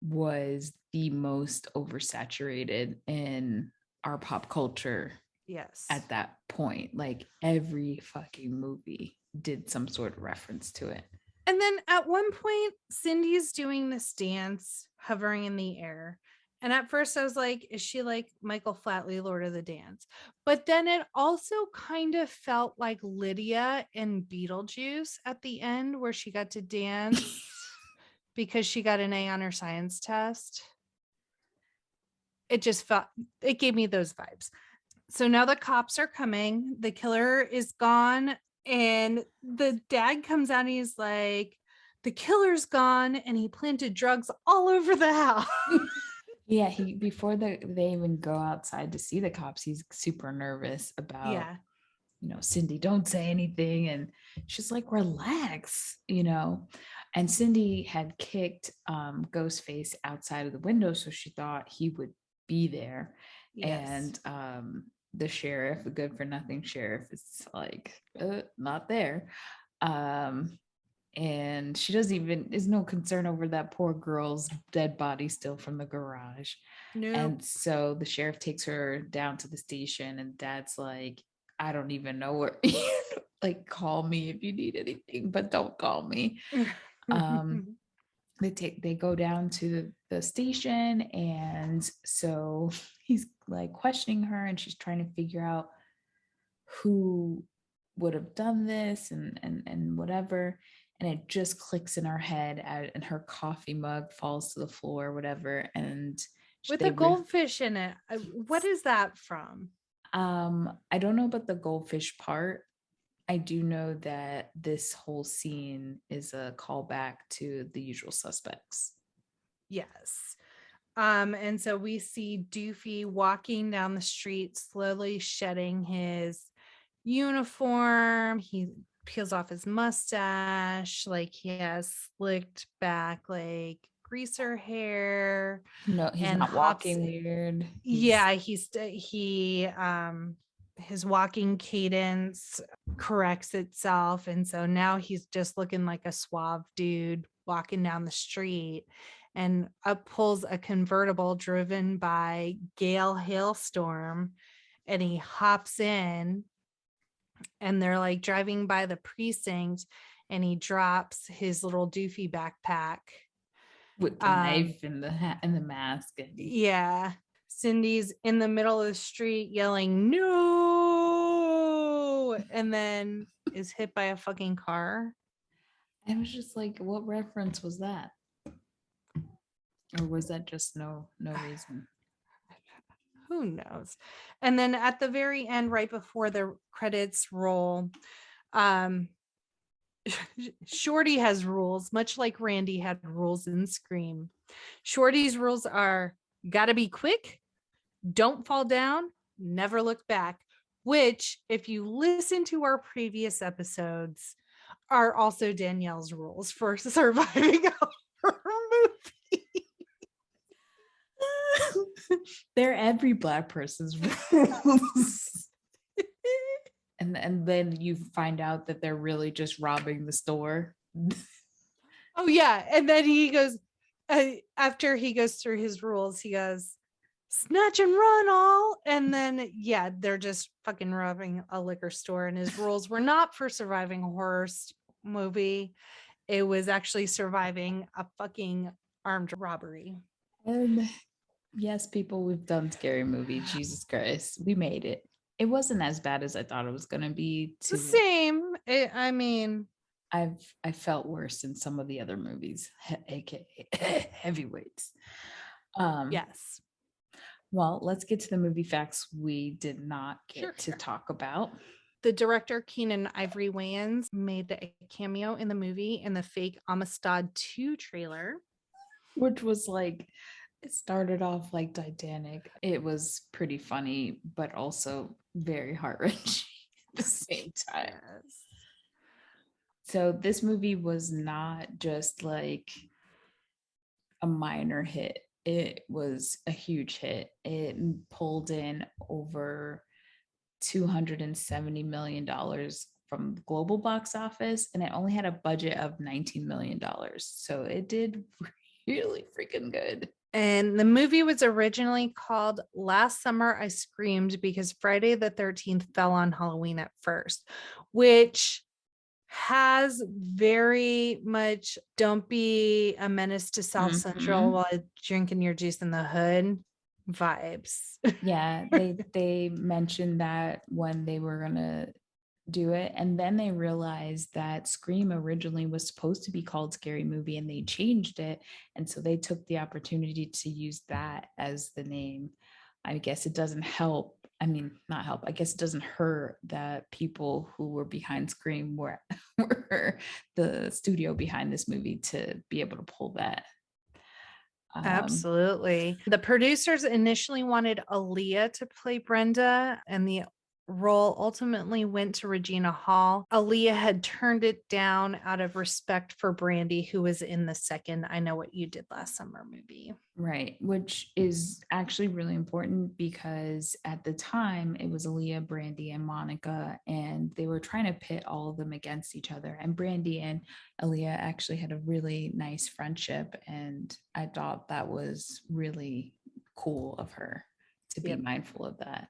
was the most oversaturated in our pop culture Yes. at that point. Like every fucking movie did some sort of reference to it. And then at one point, Cindy's doing this dance, hovering in the air. And at first I was like, is she like Michael Flatley, Lord of the Dance? But then it also kind of felt like Lydia in Beetlejuice at the end, where she got to dance because she got an A on her science test. It just felt, it gave me those vibes. So now the cops are coming. The killer is gone. And the dad comes out and he's like, the killer's gone. And he planted drugs all over the house. Yeah, before they even go outside to see the cops, he's super nervous about, Cindy, don't say anything. And she's like, relax, And Cindy had kicked Ghostface outside of the window, so she thought he would be there. Yes. And the sheriff, a good for nothing sheriff, is like, not there. And she is no concern over that poor girl's dead body still from the garage. No. And so the sheriff takes her down to the station, and Dad's like, I don't even know where, like, call me if you need anything, but don't call me. They go down to the station, and so he's like questioning her, and she's trying to figure out who would have done this and whatever. And it just clicks in her head, and her coffee mug falls to the floor, whatever. And with a goldfish in it. What is that from? I don't know about the goldfish part. I do know that this whole scene is a callback to The Usual Suspects. Yes. And so we see Doofy walking down the street, slowly shedding his uniform. He peels off his mustache, like he has slicked back, like greaser hair. No, he's not walking weird. His walking cadence corrects itself, and so now he's just looking like a suave dude walking down the street. And up pulls a convertible driven by Gale Hailstorm, and he hops in, and they're like driving by the precinct, and he drops his little doofy backpack with the knife and the mask. Yeah. Cindy's in the middle of the street yelling, no, and then is hit by a fucking car. I was just like, what reference was that? Or was that just no reason? Who knows? And then at the very end, right before the credits roll, Shorty has rules, much like Randy had rules in Scream. Shorty's rules are gotta be quick, don't fall down, never look back, which, if you listen to our previous episodes, are also Danielle's rules for surviving a horror movie. They're every Black person's rules. And then you find out that they're really just robbing the store. Oh yeah. And then he goes, after he goes through his rules, he goes, snatch and run all. And then they're just fucking robbing a liquor store. And his rules were not for surviving a horror movie. It was actually surviving a fucking armed robbery. Yes, people, we've done Scary Movie. Jesus Christ, we made it. It wasn't as bad as I thought it was going to be. It's the same. I felt worse in some of the other movies, aka heavyweights. Yes. Well, let's get to the movie facts we did not get to talk about. The director, Keenen Ivory Wayans, made a cameo in the movie in the fake Amistad 2 trailer. Which was like, it started off like Titanic. It was pretty funny, but also very heart-wrenching at the same time. Yes. So this movie was not just like a minor hit. It was a huge hit. It pulled in over $270 million from the global box office, and it only had a budget of $19 million. So it did really freaking good. And the movie was originally called Last Summer I Screamed because Friday the 13th fell on Halloween at first, which has very much don't be a menace to South Central while drinking your juice in the hood vibes. Yeah, they mentioned that when they were gonna do it, and then they realized that Scream originally was supposed to be called Scary Movie, and they changed it, and so they took the opportunity to use that as the name. I guess it doesn't help. I mean, not help. I guess it doesn't hurt that people who were behind Scream were the studio behind this movie to be able to pull that. Absolutely. The producers initially wanted Aaliyah to play Brenda, and the role ultimately went to Regina Hall. Aaliyah had turned it down out of respect for Brandy, who was in the second I Know What You Did Last Summer movie. Right, which is actually really important because at the time it was Aaliyah, Brandy, and Monica, and they were trying to pit all of them against each other. And Brandy and Aaliyah actually had a really nice friendship, and I thought that was really cool of her to be mindful of that.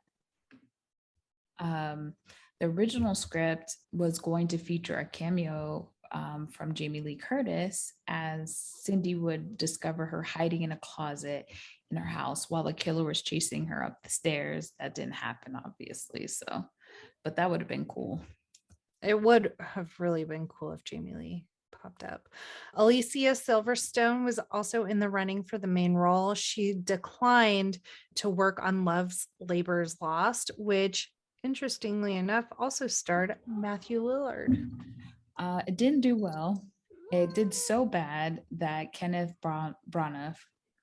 The original script was going to feature a cameo from Jamie Lee Curtis, as Cindy would discover her hiding in a closet in her house while the killer was chasing her up the stairs. That didn't happen, obviously. So, but that would have been cool. It would have really been cool if Jamie Lee popped up. Alicia Silverstone was also in the running for the main role. She declined to work on Love's Labor's Lost, which interestingly enough also starred Matthew Lillard. It didn't do well. It did so bad that Kenneth Branagh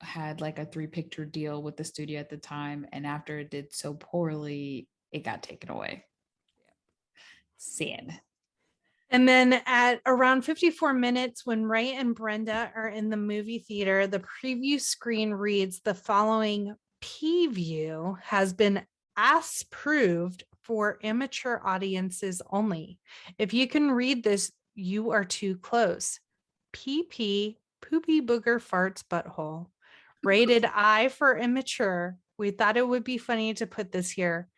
had like a 3-picture deal with the studio at the time, and after it did so poorly, it got taken away. Sad. And then at around 54 minutes, when Ray and Brenda are in the movie theater, the preview screen reads, "The following P-view has been approved for immature audiences only. If you can read this, you are too close. PP, poopy booger farts butthole. Rated I for immature. We thought it would be funny to put this here.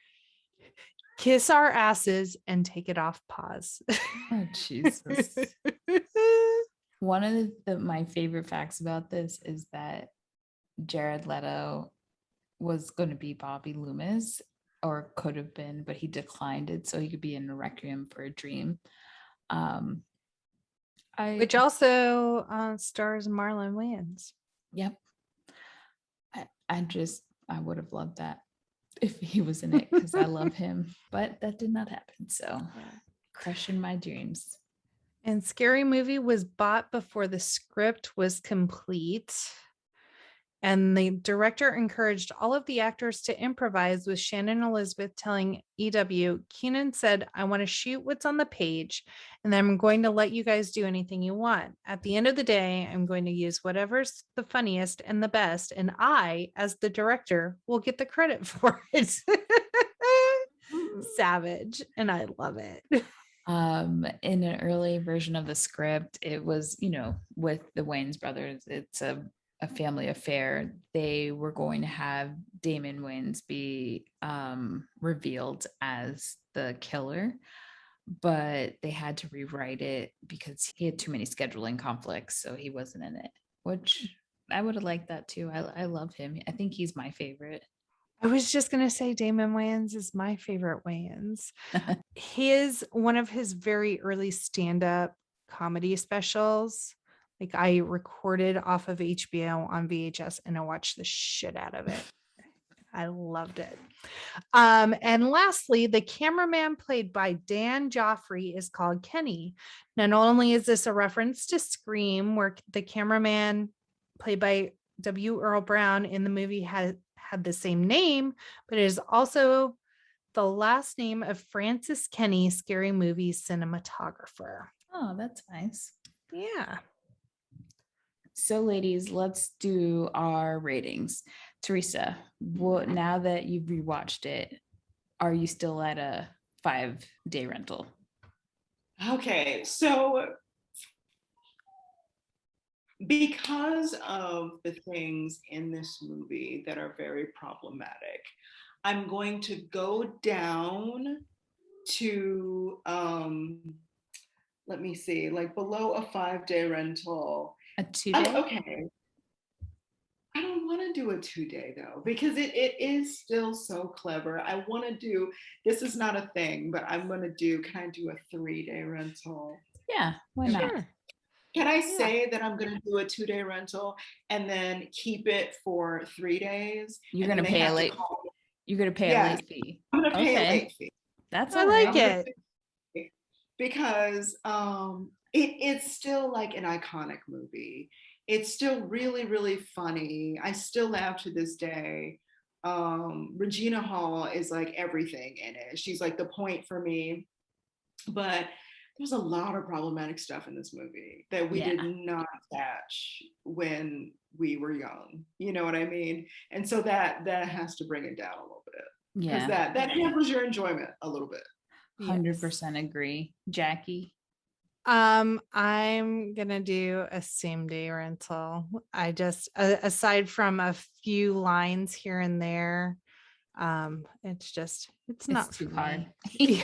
Kiss our asses and take it off pause." Oh, Jesus. One of my favorite facts about this is that Jared Leto was going to be Bobby Loomis, or could have been, but he declined it so he could be in Requiem for a Dream. Which also stars Marlon Wayans. Yep. I would have loved that if he was in it, because I love him, but that did not happen. So crushing my dreams. And Scary Movie was bought before the script was complete. And the director encouraged all of the actors to improvise, with Shannon Elizabeth telling EW, "Keenen said, I want to shoot what's on the page, and then I'm going to let you guys do anything you want. At the end of the day, I'm going to use whatever's the funniest and the best, and I, as the director, will get the credit for it." Savage. And I love it. In an early version of the script, it was, with the Wayans brothers, it's a family affair. They were going to have Damon Wayans be revealed as the killer, but they had to rewrite it because he had too many scheduling conflicts, so he wasn't in it, which I would have liked that too. I love him. I think he's my favorite. I was just going to say Damon Wayans is my favorite Wayans. One of his very early stand-up comedy specials, like I recorded off of HBO on VHS and I watched the shit out of it. I loved it. And lastly, the cameraman played by Dan Joffrey is called Kenny. Now, not only is this a reference to Scream, where the cameraman played by W. Earl Brown in the movie had the same name, but it is also the last name of Francis Kenny, Scary Movie cinematographer. Oh, that's nice. Yeah. So, ladies, let's do our ratings. Theresa, what, now that you've rewatched it, are you still at a 5-day rental? Okay, so because of the things in this movie that are very problematic, I'm going to go down to let me see, like below a 5-day rental. A 2-day? Okay. I don't want to do a 2-day though, because it is still so clever. I want to do, this is not a thing, but I'm going to do, can I do a 3-day rental? Yeah, why not? Sure. Can I say that I'm going to do a 2-day rental and then keep it for 3 days? You're and gonna then they pay a have to late. call me? You're gonna pay a Yes, late fee. I'm going to pay a Okay, late fee. that's I all like right. it. Because it's still like an iconic movie. It's still really, really funny. I still laugh to this day. Regina Hall is like everything in it. She's like the point for me. But there's a lot of problematic stuff in this movie that we did not catch when we were young. You know what I mean? And so that has to bring it down a little bit. Because Yeah, that hampers your enjoyment a little bit. 100% agree. Jackie? I'm gonna do a same day rental. I just aside from a few lines here and there, it's not too for hard. me.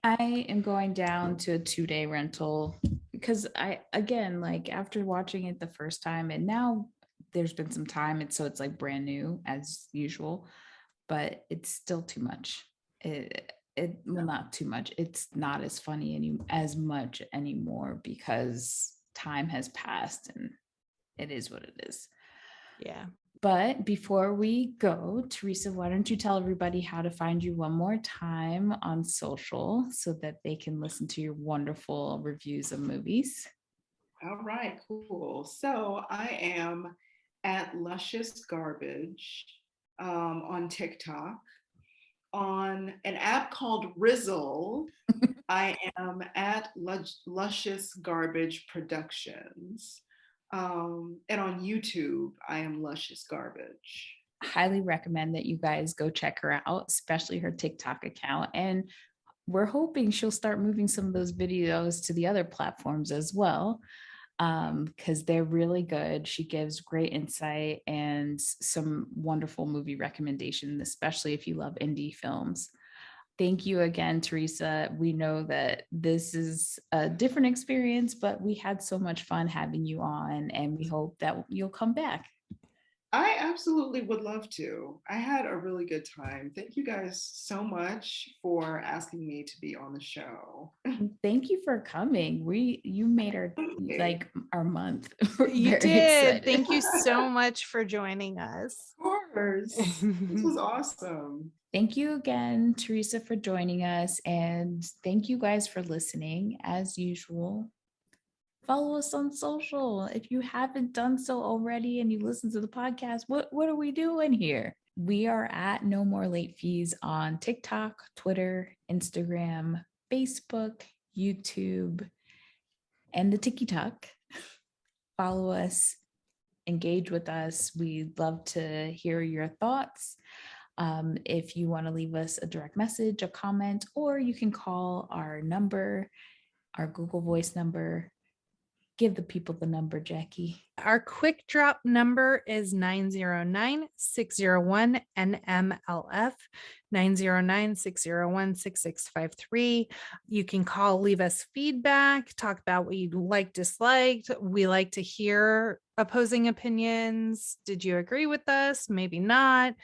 I am going down to a 2-day rental because again, like after watching it the first time, and now there's been some time, and so it's like brand new as usual, but it's still too much. Well, not too much. It's not as funny as much anymore because time has passed and it is what it is. Yeah. But before we go, Theresa, why don't you tell everybody how to find you one more time on social so that they can listen to your wonderful reviews of movies? All right, cool. So I am at Luscious Garbage on TikTok. On an app called Rizzle, I am at Luscious Garbage Productions. And on YouTube, I am Luscious Garbage. Highly recommend that you guys go check her out, especially her TikTok account. And we're hoping she'll start moving some of those videos to the other platforms as well, because they're really good. She gives great insight and some wonderful movie recommendations, especially if you love indie films. Thank you again, Theresa. We know that this is a different experience, but we had so much fun having you on, and we hope that you'll come back. I absolutely would love to. I had a really good time. Thank you guys so much for asking me to be on the show. Thank you for coming. You made our month. You did. Excited. Thank you so much for joining us. Of course. This was awesome. Thank you again, Theresa, for joining us. And thank you guys for listening. As usual, follow us on social. If you haven't done so already and you listen to the podcast, what are we doing here? We are at No More Late Fees on TikTok, Twitter, Instagram, Facebook, YouTube, and the TikTok. Follow us, engage with us. We'd love to hear your thoughts. If you want to leave us a direct message, a comment, or you can call our number, our Google Voice number. Give the people the number, Jackie. Our quick drop number is 909-601-NMLF, 909-601-6653. You can call, leave us feedback, talk about what you liked, disliked. We like to hear opposing opinions. Did you agree with us? Maybe not.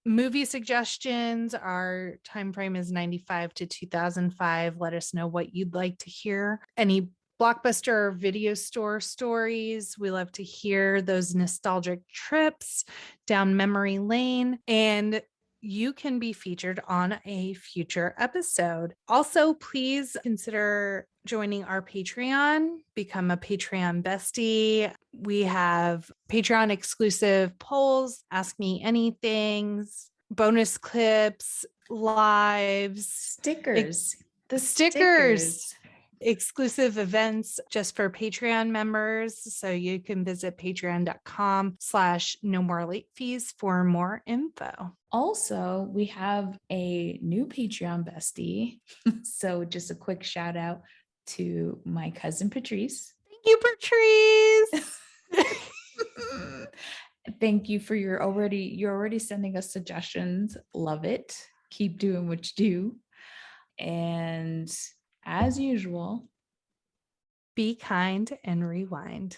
Movie suggestions, our time frame is 95 to 2005. Let us know what you'd like to hear. Any Blockbuster or video store stories. We love to hear those nostalgic trips down memory lane, and you can be featured on a future episode. Also, please consider joining our Patreon, become a Patreon bestie. We have Patreon exclusive polls, ask me anythings, bonus clips, lives, stickers. The stickers. exclusive events just for Patreon members. So you can visit patreon.com/no more late fees for more info. Also, we have a new Patreon bestie. So just a quick shout out to my cousin Patrice. Thank you, Patrice. Thank you for you're already sending us suggestions. Love it. Keep doing what you do. And as usual, Be kind and rewind.